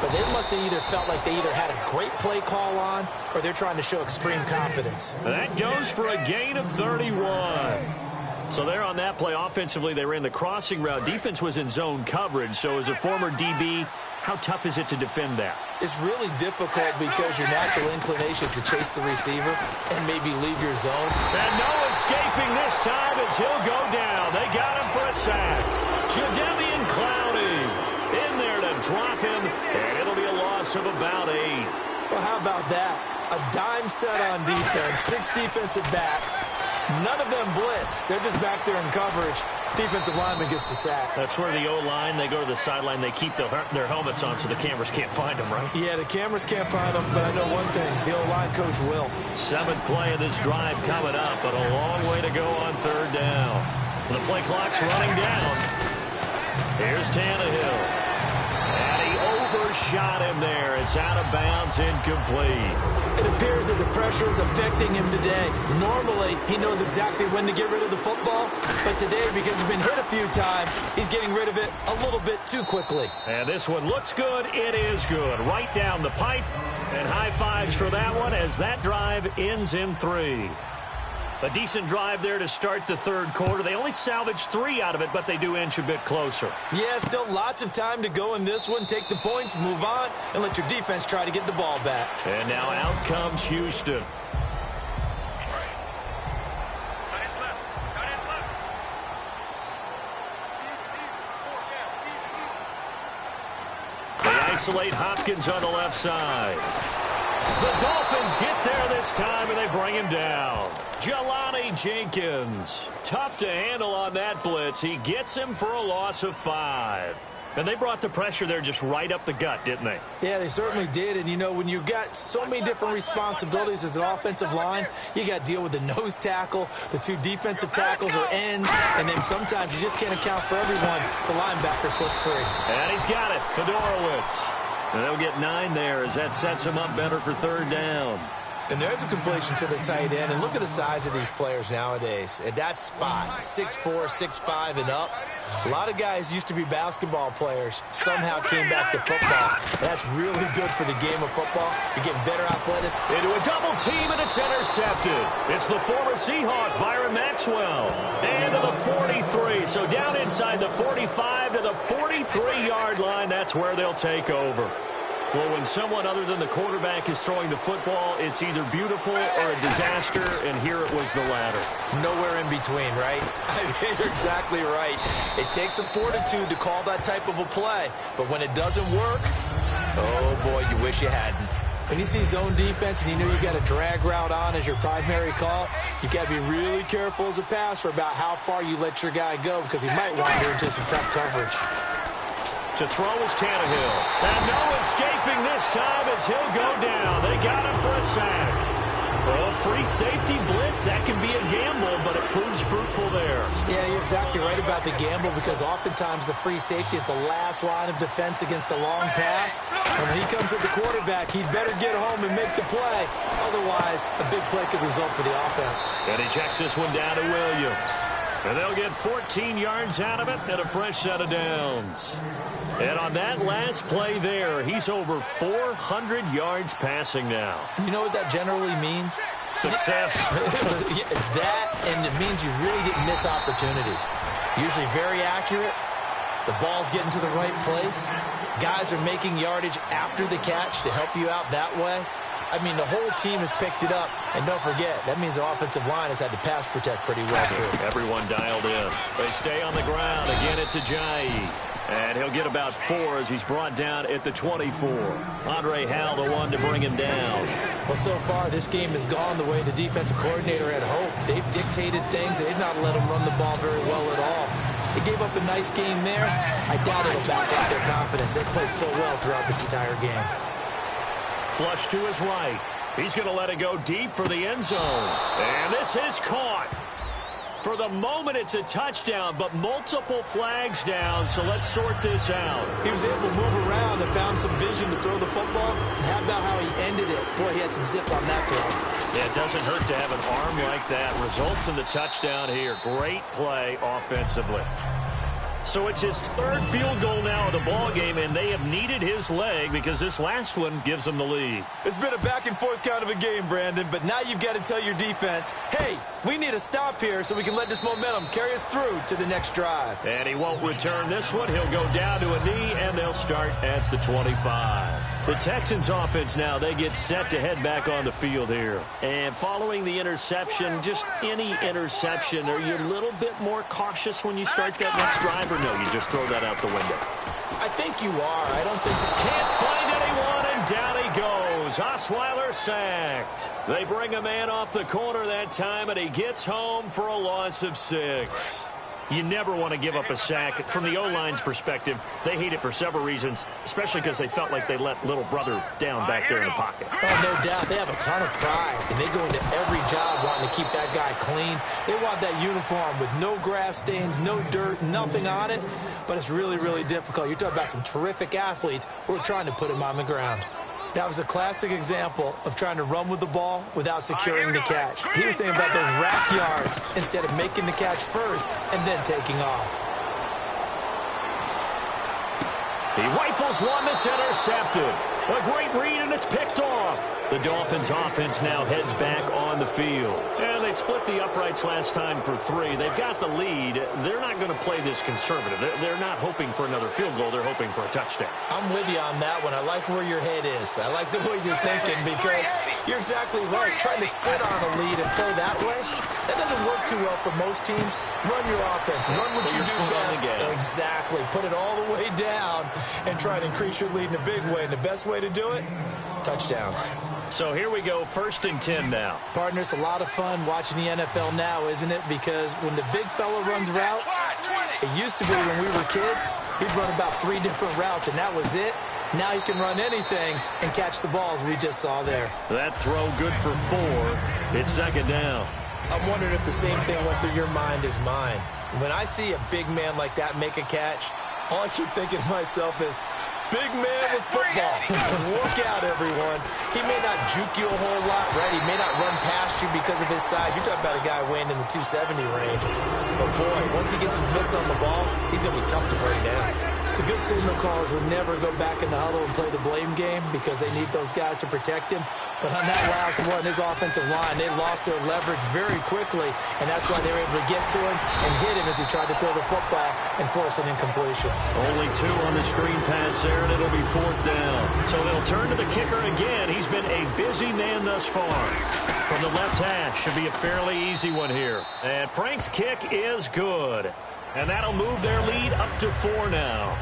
But they must have either felt like they either had a great play call on or they're trying to show extreme confidence. That goes for a gain of 31. So there on that play, offensively, they ran the crossing route. Defense was in zone coverage. So as a former DB, how tough is it to defend that? It's really difficult because your natural inclination is to chase the receiver and maybe leave your zone. And no escaping this time as he'll go down. They got him for a sack. Jadeveon Clowney in there to drop him, and it'll be a loss of about 8. Well, how about that? A dime set on defense, 6 defensive backs. None of them blitz. They're just back there in coverage. Defensive lineman gets the sack. That's where the O-line, they go to the sideline, they keep their helmets on so the cameras can't find them, right? Yeah, the cameras can't find them, but I know one thing. The O-line coach will. 7th play of this drive coming up, but a long way to go on 3rd down. The play clock's running down. Here's Tannehill. And he overshot him there. It's out of bounds, incomplete. It appears that the pressure is affecting him today. Normally, he knows exactly when to get rid of the football, but today, because he's been hit a few times, he's getting rid of it a little bit too quickly. And this one looks good. It is good. Right down the pipe, and high fives for that one as that drive ends in 3. A decent drive there to start the third quarter. They only salvaged 3 out of it, but they do inch a bit closer. Yeah, still lots of time to go in this one. Take the points, move on, and let your defense try to get the ball back. And now out comes Houston. They isolate Hopkins on the left side. The Dolphins get there this time, and they bring him down. Jelani Jenkins. Tough to handle on that blitz. He gets him for a loss of 5. And they brought the pressure there just right up the gut, didn't they? Yeah, they certainly did. And, you know, when you've got so many different responsibilities as an offensive line, you got to deal with the nose tackle, the 2 defensive tackles or ends, and then sometimes you just can't account for everyone. The linebacker slipped free. And he's got it, Fedorowicz. And they'll get 9 there as that sets him up better for third down. And there's a completion to the tight end. And look at the size of these players nowadays. At that spot, 6'4", 6'5", and up. A lot of guys used to be basketball players, somehow came back to football. That's really good for the game of football. You're getting better athleticism. Into a double team, and it's intercepted. It's the former Seahawk, Byron Maxwell. And to the 43. So down inside the 45 to the 43-yard line. That's where they'll take over. Well, when someone other than the quarterback is throwing the football, it's either beautiful or a disaster, and here it was the latter. Nowhere in between, right? I mean, you're exactly right. It takes some fortitude to call that type of a play, but when it doesn't work, oh, boy, you wish you hadn't. When you see zone defense and you know you got a drag route on as your primary call, you got to be really careful as a passer about how far you let your guy go because he might wander into some tough coverage. To throw is Tannehill. And no escaping this time as he'll go down. They got him for a sack. Oh, free safety blitz. That can be a gamble, but it proves fruitful there. Yeah, you're exactly right about the gamble because oftentimes the free safety is the last line of defense against a long pass. And when he comes at the quarterback, he'd better get home and make the play. Otherwise, a big play could result for the offense. And he checks this one down to Williams. And they'll get 14 yards out of it and a fresh set of downs. And on that last play there, he's over 400 yards passing now. You know what that generally means? Success. That, and it means you really didn't miss opportunities. Usually very accurate. The ball's getting to the right place. Guys are making yardage after the catch to help you out that way. I mean, the whole team has picked it up. And don't forget, that means the offensive line has had to pass protect pretty well, too. Everyone dialed in. They stay on the ground. Again, it's Ajayi. And he'll get about 4 as he's brought down at the 24. Andre Howell, the one to bring him down. Well, so far, this game has gone the way the defensive coordinator had hoped. They've dictated things. They've not let him run the ball very well at all. They gave up a nice game there. I doubt it'll back up their confidence. They played so well throughout this entire game. Flush to his right. He's going to let it go deep for the end zone. And this is caught. For the moment, it's a touchdown, but multiple flags down, so let's sort this out. He was able to move around and found some vision to throw the football. And how about how he ended it? Boy, he had some zip on that throw. Yeah, it doesn't hurt to have an arm like that. Results in the touchdown here. Great play offensively. So it's his 3rd field goal now of the ball game, and they have needed his leg because this last one gives them the lead. It's been a back-and-forth kind of a game, Brandon, but now you've got to tell your defense, hey, we need a stop here so we can let this momentum carry us through to the next drive. And he won't return this one. He'll go down to a knee, and they'll start at the 25. The Texans offense now, they get set to head back on the field here. And following the interception, just any interception, are you a little bit more cautious when you start that next drive, or no, you just throw that out the window? I think you are. I don't think... Can't find anyone, and down he goes. Osweiler sacked. They bring a man off the corner that time, and he gets home for a loss of 6. You never want to give up a sack. From the O-line's perspective, they hate it for several reasons, especially because they felt like they let little brother down back there in the pocket. Oh, no doubt. They have a ton of pride, and they go into every job wanting to keep that guy clean. They want that uniform with no grass stains, no dirt, nothing on it, but it's really, really difficult. You're talking about some terrific athletes who are trying to put him on the ground. That was a classic example of trying to run with the ball without securing the catch. He was thinking about those rack yards instead of making the catch first and then taking off. He rifles one that's intercepted. A great read, and it's picked off. The Dolphins offense now heads back on the field. And they split the uprights last time for 3. They've got the lead. They're not going to play this conservative. They're not hoping for another field goal. They're hoping for a touchdown. I'm with you on that one. I like where your head is. I like the way you're thinking because you're exactly right. Trying to sit on a lead and play that way, that doesn't work too well for most teams. Run your offense. Run what you do best. Exactly. Put it all the way down and try to increase your lead in a big way. And the best way to do it, touchdowns. So here we go, 1st and 10 now. Partner, it's a lot of fun watching the NFL now, isn't it? Because when the big fella runs routes, it used to be when we were kids, he'd run about 3 different routes, and that was it. Now he can run anything and catch the balls we just saw there. That throw good for 4. It's 2nd down. I'm wondering if the same thing went through your mind as mine. When I see a big man like that make a catch, all I keep thinking to myself is, big man with football. Look out, everyone. He may not juke you a whole lot, right? He may not run past you because of his size. You're talking about a guy weighing in the 270 range. But, boy, once he gets his mitts on the ball, he's going to be tough to bring down. The good signal callers would never go back in the huddle and play the blame game because they need those guys to protect him. But on that last one, his offensive line, they lost their leverage very quickly, and that's why they were able to get to him and hit him as he tried to throw the football and force an incompletion. Only 2 on the screen pass there, and it'll be 4th down. So they'll turn to the kicker again. He's been a busy man thus far. From the left hash, should be a fairly easy one here. And Frank's kick is good. And that'll move their lead up to 4 now.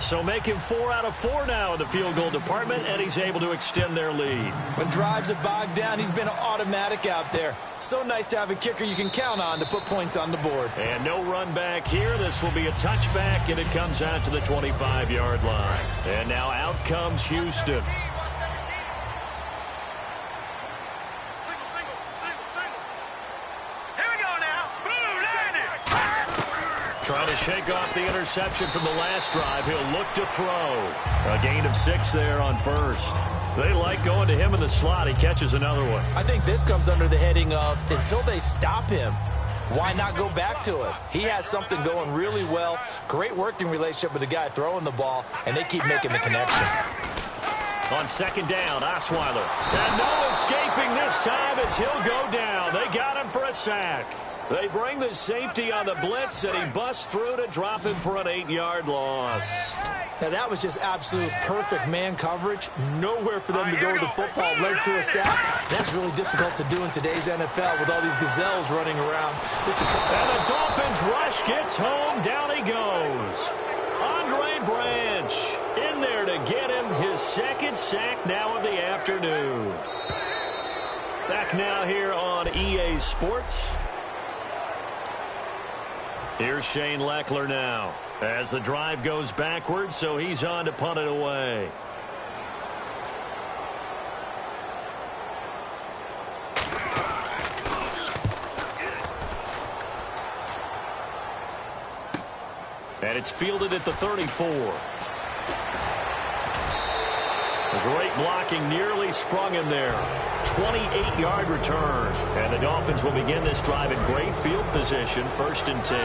So make him 4 out of 4 now in the field goal department, and he's able to extend their lead. When drives have bogged down, he's been automatic out there. So nice to have a kicker you can count on to put points on the board. And no run back here. This will be a touchback, and it comes out to the 25-yard line. And now out comes Houston. Trying to shake off the interception from the last drive. He'll look to throw. A gain of 6 there on 1st. They like going to him in the slot. He catches another one. I think this comes under the heading of until they stop him, why not go back to it? He has something going really well. Great working relationship with the guy throwing the ball, and they keep making the connection. On 2nd down, Osweiler. And no escaping this time as he'll go down. They got him for a sack. They bring the safety on the blitz, and he busts through to drop him for an 8-yard loss. Now, that was just absolute perfect man coverage. Nowhere for them to go with the football. Led to a sack. That's really difficult to do in today's NFL with all these gazelles running around. And the Dolphins rush gets home. Down he goes. Andre Branch in there to get him his 2nd sack now of the afternoon. Back now here on EA Sports. Here's Shane Leckler now as the drive goes backwards, so he's on to punt it away. And it's fielded at the 34. A great blocking nearly sprung him there. 28-yard return. And the Dolphins will begin this drive in great field position, 1st and 10.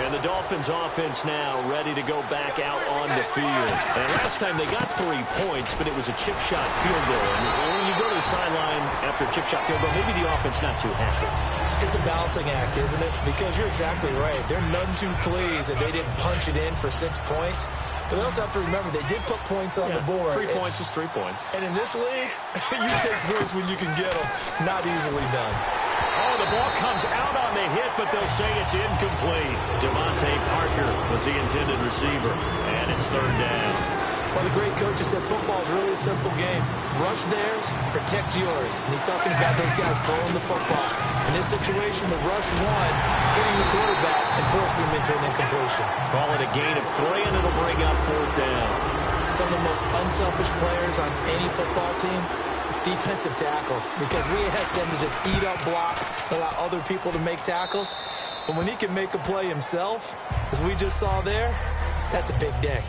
And the Dolphins offense now ready to go back out on the field. And last time they got 3 points, but it was a chip shot field goal. And when you go to the sideline after a chip shot field goal, maybe the offense not too happy. It's a balancing act, isn't it? Because you're exactly right. They're none too pleased that they didn't punch it in for 6 points. But we also have to remember they did put points on the board. 3 points is 3 points. And in this league, you take points when you can get them. Not easily done. Oh, the ball comes out on the hit, but they'll say it's incomplete. Devontae Parker was the intended receiver, and it's 3rd down. Well, the great coach has said football is really a simple game. Rush theirs, protect yours. And he's talking about those guys throwing the football. In this situation, the rush won, hitting the quarterback and forcing him into an incompletion. Call it a gain of 3, and it'll bring up 4th down. Some of the most unselfish players on any football team, defensive tackles, because we ask them to just eat up blocks, allow other people to make tackles. But when he can make a play himself, as we just saw there, that's a big day.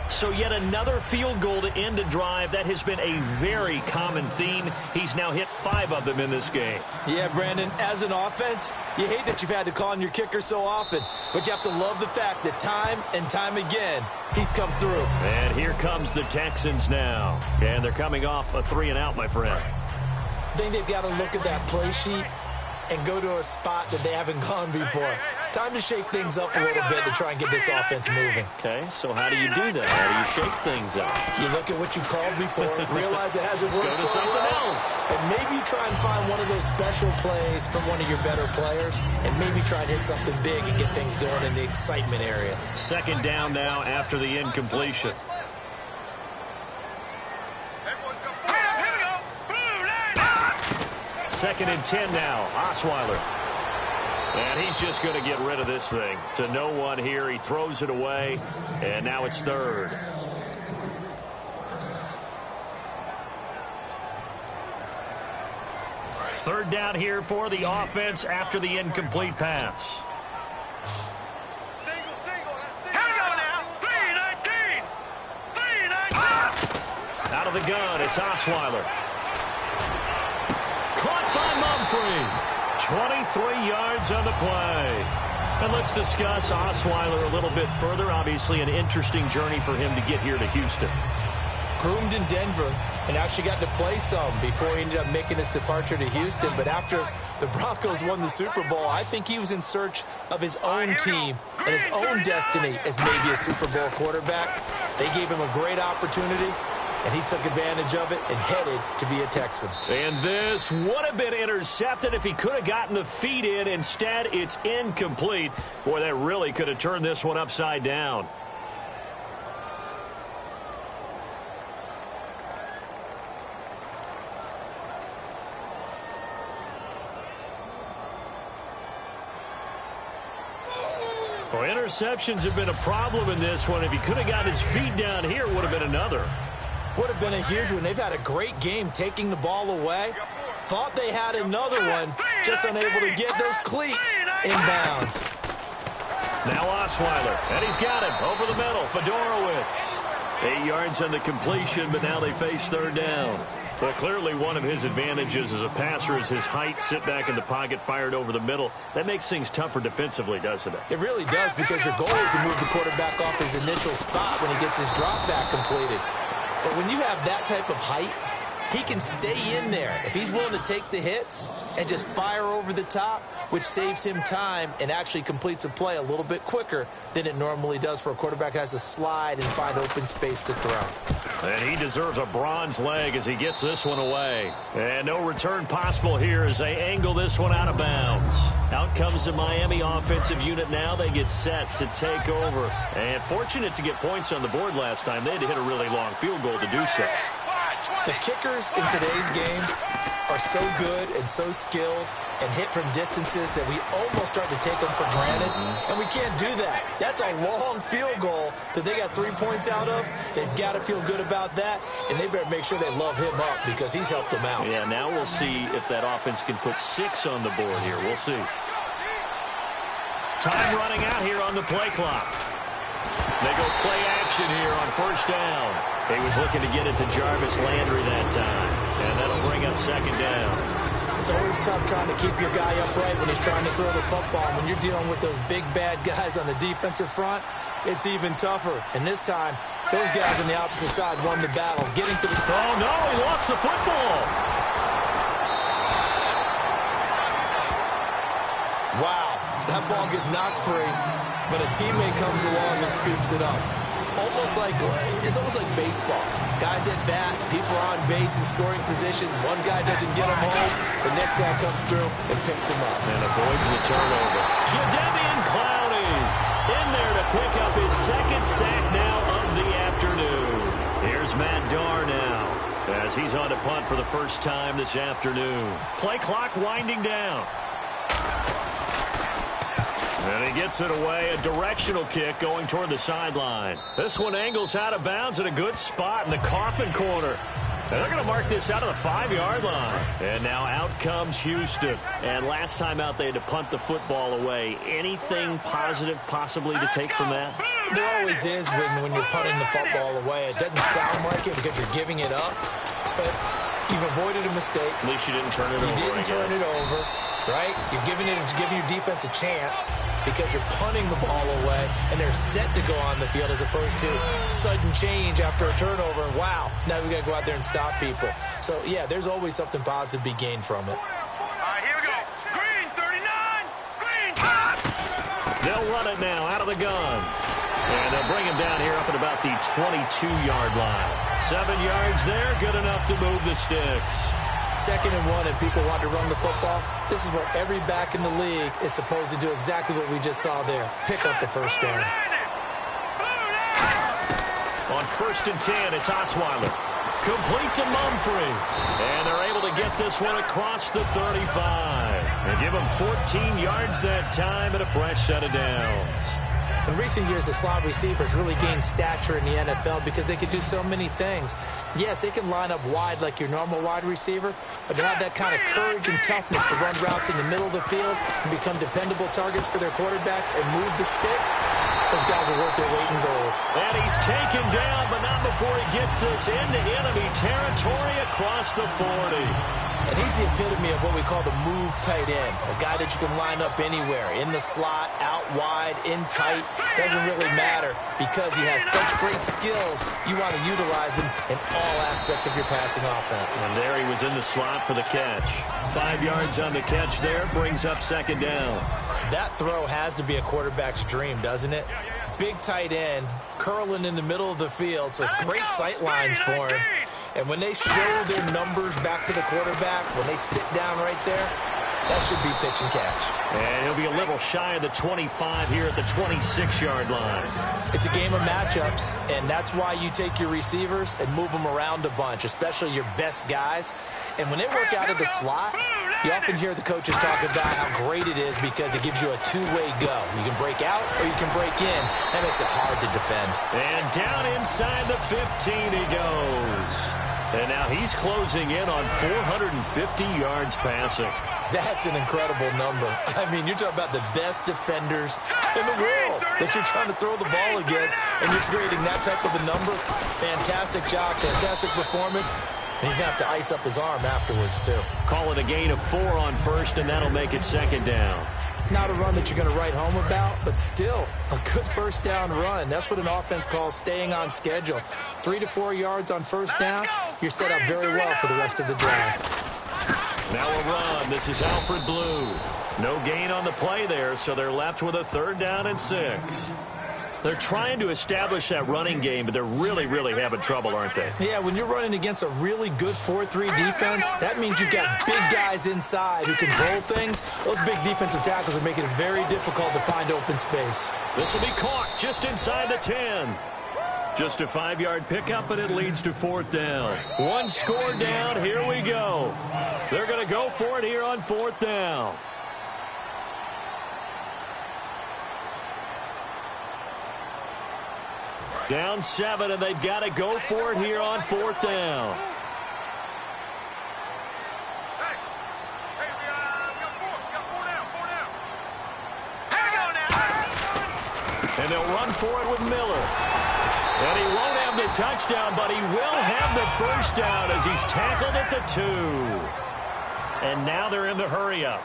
So yet another field goal to end a drive. That has been a very common theme. He's now hit 5 of them in this game. Yeah, Brandon, as an offense, you hate that you've had to call on your kicker so often, but you have to love the fact that time and time again, he's come through. And here comes the Texans now. And they're coming off a 3-and-out, my friend. I think they've got to look at that play sheet and go to a spot that they haven't gone before. Time to shake things up a little bit to try and get this offense moving. Okay, so how do you do that? How do you shake things up? You look at what you called before, realize it hasn't worked Go to something else. and maybe try and find one of those special plays from one of your better players, and maybe try and hit something big and get things going in the excitement area. 2nd down now after the incompletion. Second and 10 now. Osweiler. And he's just going to get rid of this thing. To no one here. He throws it away. And now it's 3rd. Third down here for the offense after the incomplete pass. Out of the gun, it's Osweiler. Caught by Mumphrey. 23 yards on the play. And let's discuss Osweiler a little bit further. Obviously an interesting journey for him to get here to Houston. Groomed in Denver and actually got to play some before he ended up making his departure to Houston. But after the Broncos won the Super Bowl, I think he was in search of his own team and his own destiny as maybe a Super Bowl quarterback. They gave him a great opportunity, and he took advantage of it and headed to be a Texan. And this would have been intercepted if he could have gotten the feet in. Instead, it's incomplete. Boy, that really could have turned this one upside down. Well, interceptions have been a problem in this one. If he could have got his feet down here, it would have been another. Would have been a huge one. They've had a great game taking the ball away. Thought they had another one, just unable to get those cleats in bounds. Now Osweiler, and he's got him over the middle. Fedorowicz. 8 yards on the completion, but now they face 3rd down. Well, clearly one of his advantages as a passer is his height. Sit back in the pocket, fired over the middle. That makes things tougher defensively, doesn't it? It really does, because your goal is to move the quarterback off his initial spot when he gets his drop back completed. But when you have that type of height, he can stay in there if he's willing to take the hits and just fire over the top, which saves him time and actually completes a play a little bit quicker than it normally does for a quarterback who has to slide and find open space to throw. And he deserves a bronze leg as he gets this one away. And no return possible here as they angle this one out of bounds. Out comes the Miami offensive unit now. They get set to take over. And fortunate to get points on the board last time. They had to hit a really long field goal to do so. The kickers in today's game are so good and so skilled and hit from distances that we almost start to take them for granted, and we can't do that. That's a long field goal that they got 3 points out of. They've got to feel good about that, and they better make sure they love him up because he's helped them out. Yeah, now we'll see if that offense can put 6 on the board here. We'll see. Time running out here on the play clock. They go play action here on 1st down. He was looking to get it to Jarvis Landry that time, and that'll bring up 2nd down. It's always tough trying to keep your guy upright when he's trying to throw the football. When you're dealing with those big, bad guys on the defensive front, it's even tougher. And this time, those guys on the opposite side won the battle, getting to the... Oh, no, he lost the football. Wow, that ball gets knocked free, but a teammate comes along and scoops it up. It's almost like baseball. Guys at bat, people are on base in scoring position. One guy doesn't get him home. The next guy comes through and picks him up. And avoids the turnover. Jadeveon Clowney in there to pick up his 2nd sack now of the afternoon. Here's Matt Darr now as he's on to punt for the first time this afternoon. Play clock winding down. And he gets it away, a directional kick going toward the sideline. This one angles out of bounds in a good spot in the coffin corner. And they're going to mark this out of the 5-yard line. And now out comes Houston. And last time out, they had to punt the football away. Anything positive possibly to take from that? There always is when you're punting the football away. It doesn't sound like it because you're giving it up, but you've avoided a mistake. At least you didn't turn it over. You didn't turn it over, right? You're giving your defense a chance because you're punting the ball away, and they're set to go on the field as opposed to sudden change after a turnover. And wow, now we got to go out there and stop people. So, yeah, there's always something positive to be gained from it. All right, here we go. Green, 39. Green, top. They'll run it now out of the gun. And they'll bring him down here up at about the 22-yard line. 7 yards there, good enough to move the sticks. 2nd and 1, and people want to run the football. This is where every back in the league is supposed to do exactly what we just saw there. Pick up the first down. On 1st and 10, it's Osweiler. Complete to Mumphrey. And they're able to get this one across the 35. And give him 14 yards that time and a fresh set of downs. In recent years, the slot receivers really gained stature in the NFL because they can do so many things. Yes, they can line up wide like your normal wide receiver, but to have that kind of courage and toughness to run routes in the middle of the field and become dependable targets for their quarterbacks and move the sticks, those guys are worth their weight in gold. And he's taken down, but not before he gets us into enemy territory across the 40. And he's the epitome of what we call the move tight end, a guy that you can line up anywhere, in the slot, out wide, in tight, doesn't really matter because he has such great skills. You want to utilize him in all aspects of your passing offense. And there he was in the slot for the catch. 5 yards on the catch there, brings up 2nd down. That throw has to be a quarterback's dream, doesn't it? Big tight end, curling in the middle of the field, so it's great sight lines for him. And when they show their numbers back to the quarterback, when they sit down right there, that should be pitch and catch. And he'll be a little shy of the 25 here at the 26-yard line. It's a game of matchups, and that's why you take your receivers and move them around a bunch, especially your best guys. And when they work out of the slot, you often hear the coaches talk about how great it is because it gives you a two-way go. You can break out or you can break in. That makes it hard to defend. And down inside the 15 he goes. And now he's closing in on 450 yards passing. That's an incredible number. I mean, you're talking about the best defenders in the world that you're trying to throw the ball against, and you're creating that type of a number. Fantastic job, fantastic performance. And he's going to have to ice up his arm afterwards, too. Call it a gain of 4 on 1st, and that'll make it 2nd down. Not a run that you're going to write home about, but still a good 1st down run. That's what an offense calls staying on schedule. 3 to 4 yards on 1st down, you're set up very well for the rest of the drive. Now a run. This is Alfred Blue. No gain on the play there, so they're left with a 3rd down and 6. They're trying to establish that running game, but they're really having trouble, aren't they? Yeah, when you're running against a really good 4-3 defense, that means you've got big guys inside who control things. Those big defensive tackles are making it very difficult to find open space. This will be caught just inside the 10. Just a 5-yard pickup, and it leads to 4th down. 1 score down. Here we go. They're going to go for it here on 4th down. Down 7, and they've got to go for it here on 4th down. And they'll run for it with Miller. And he won't have the touchdown, but he will have the 1st down as he's tackled at the 2. And now they're in the hurry-up.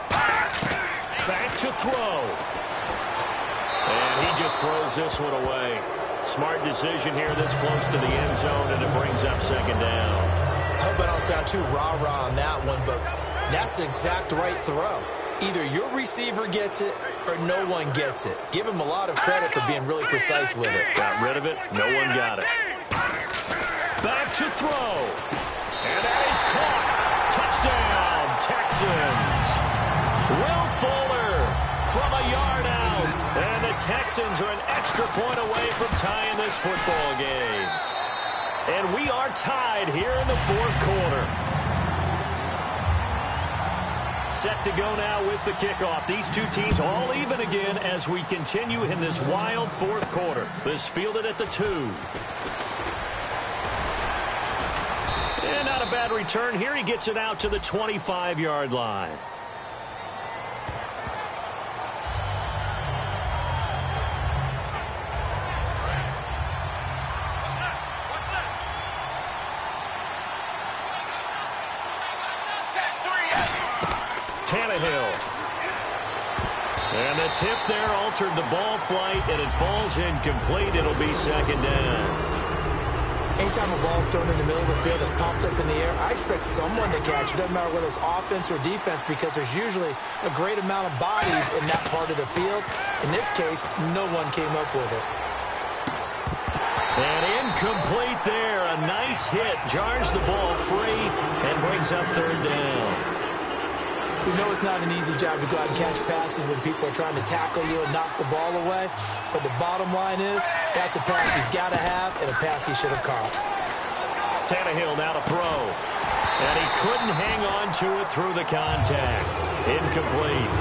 Back to throw. And he just throws this one away. Smart decision here this close to the end zone, and it brings up 2nd down. I hope I don't sound too rah-rah on that one, but that's the exact right throw. Either your receiver gets it or no one gets it. Give him a lot of credit for being really precise with it. Got rid of it. No one got it. Back to throw. And that is caught. Touchdown, Texans. Will Fuller from a yard out. And the Texans are an extra point away from tying this football game. And we are tied here in the 4th quarter. Set to go now with the kickoff. These two teams all even again as we continue in this wild 4th quarter. This fielded at the 2. And not a bad return here. He gets it out to the 25-yard line. Tannehill. And the tip there altered the ball flight, and it falls incomplete. It'll be second down. Anytime a ball's thrown in the middle of the field that's popped up in the air, I expect someone to catch. It doesn't matter whether it's offense or defense, because there's usually a great amount of bodies in that part of the field. In this case, no one came up with it. And incomplete there. A nice hit. Jars the ball free and brings up third down. We know it's not an easy job to go out and catch passes when people are trying to tackle you and knock the ball away. But the bottom line is, that's a pass he's got to have and a pass he should have caught. Tannehill now to throw. And he couldn't hang on to it through the contact. Incomplete.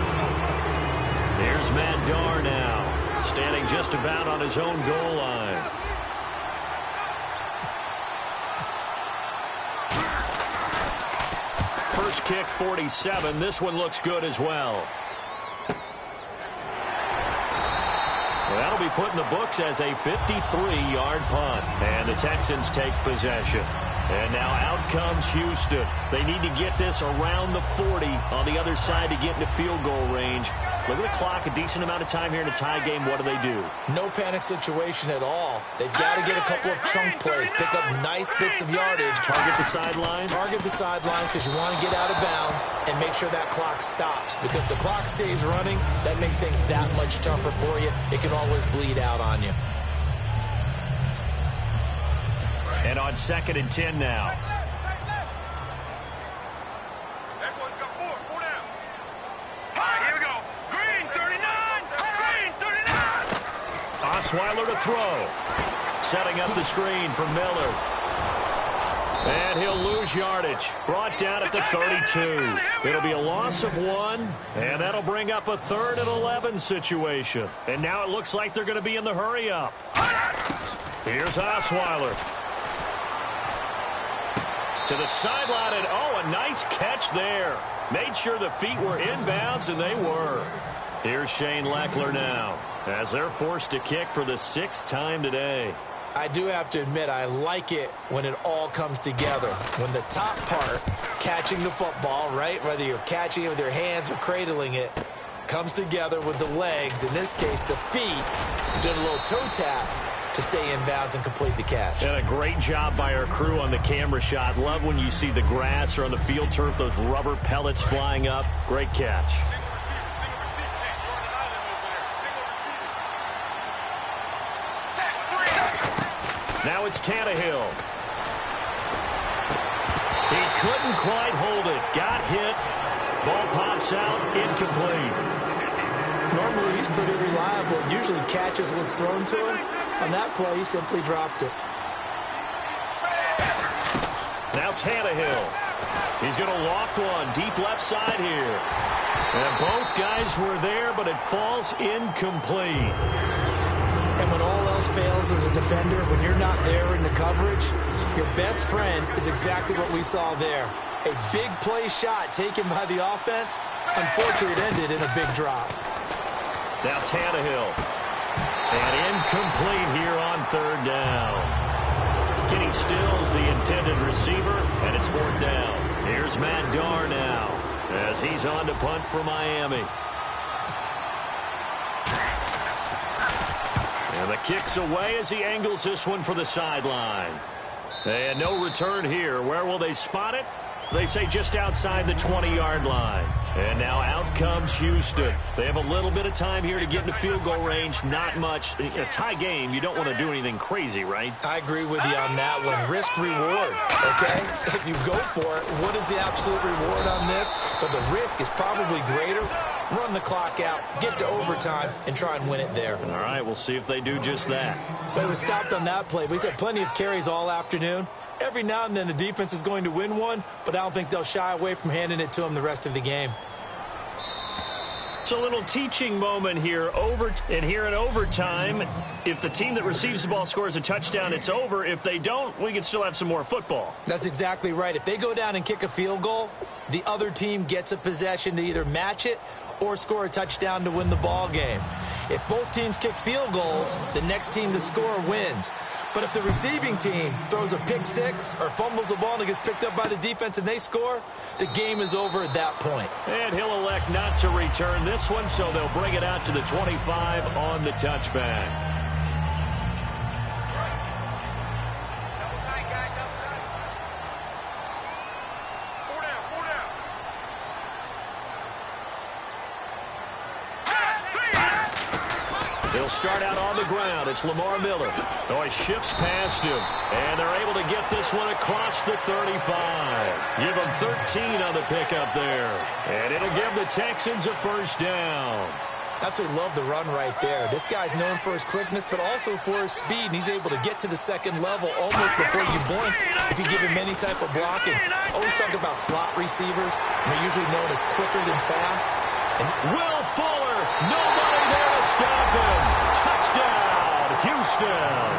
There's Matt Darr now, standing just about on his own goal line. First kick, 47. This one looks good as well. That'll be put in the books as a 53-yard punt. And the Texans take possession. And now out comes Houston. They need to get this around the 40 on the other side to get into field goal range. Look at the clock, a decent amount of time here in a tie game. What do? No panic situation at all. They've got to get a couple of chunk plays, pick up nice bits of yardage. Target the sideline? Target the sidelines because you want to get out of bounds and make sure that clock stops. Because if the clock stays running, that makes things that much tougher for you. It can always bleed out on you. And on 2nd and 10 now. Osweiler to throw. Setting up the screen for Miller. And he'll lose yardage. Brought down at the 32. It'll be a loss of 1. And that'll bring up a 3rd and 11 situation. And now it looks like they're going to be in the hurry up. Here's Osweiler. To the sideline, and oh, a nice catch there. Made sure the feet were inbounds, and they were. Here's Shane Leckler now, as they're forced to kick for the 6th time today. I do have to admit, I like it when it all comes together. When the top part, catching the football, right, whether you're catching it with your hands or cradling it, comes together with the legs, in this case the feet, did a little toe tap to stay in bounds and complete the catch. And a great job by our crew on the camera shot. Love when you see the grass or on the field turf, those rubber pellets flying up. Great catch. Now it's Tannehill. He couldn't quite hold it. Got hit. Ball pops out. Incomplete. Normally he's pretty reliable. Usually catches what's thrown to him. On that play, he simply dropped it. Now Tannehill. He's going to loft one. Deep left side here. And both guys were there, but it falls incomplete. And when all else fails as a defender, when you're not there in the coverage, your best friend is exactly what we saw there. A big play shot taken by the offense. Unfortunately, it ended in a big drop. Now Tannehill. And incomplete here on 3rd down. Kenny Stills, the intended receiver, and it's 4th down. Here's Matt Darr now, as he's on to punt for Miami. And the kick's away as he angles this one for the sideline. And no return here. Where will they spot it? They say just outside the 20-yard line. And now out comes Houston. They have a little bit of time here to get into field goal range. Not much. A tie game, you don't want to do anything crazy, right? I agree with you on that one. Risk-reward, okay? If you go for it, what is the absolute reward on this? But the risk is probably greater. Run the clock out, get to overtime, and try and win it there. All right, we'll see if they do just that. But it was stopped on that play. We've had plenty of carries all afternoon. Every now and then the defense is going to win one, but I don't think they'll shy away from handing it to them the rest of the game. It's a little teaching moment here. Here in overtime, if the team that receives the ball scores a touchdown, it's over. If they don't, we can still have some more football. That's exactly right. If they go down and kick a field goal, the other team gets a possession to either match it or score a touchdown to win the ball game. If both teams kick field goals, the next team to score wins. But if the receiving team throws a pick six or fumbles the ball and it gets picked up by the defense and they score, the game is over at that point. And he'll elect not to return this one, so they'll bring it out to the 25 on the touchback. They'll start out on the ground. It's Lamar Miller. Oh, he shifts past him. And they're able to get this one across the 35. Give them 13 on the pickup there. And it'll give the Texans a first down. Absolutely love the run right there. This guy's known for his quickness, but also for his speed. And he's able to get to the second level almost before you blink if you give him any type of blocking. Always talk about slot receivers. They're usually known as quicker than fast. And Will Fuller, nobody there to stop him. Touchdown, Houston.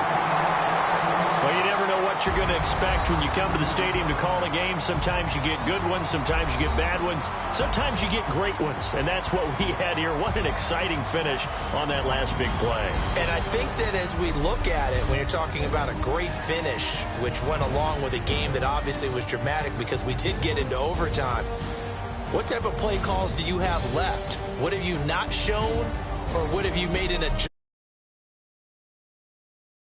Well, you never know what you're going to expect when you come to the stadium to call a game. Sometimes you get good ones, sometimes you get bad ones, sometimes you get great ones. And that's what we had here. What an exciting finish on that last big play. And I think that as we look at it, when you're talking about a great finish, which went along with a game that obviously was dramatic because we did get into overtime, what type of play calls do you have left? What have you not shown, or what have you made an adjustment?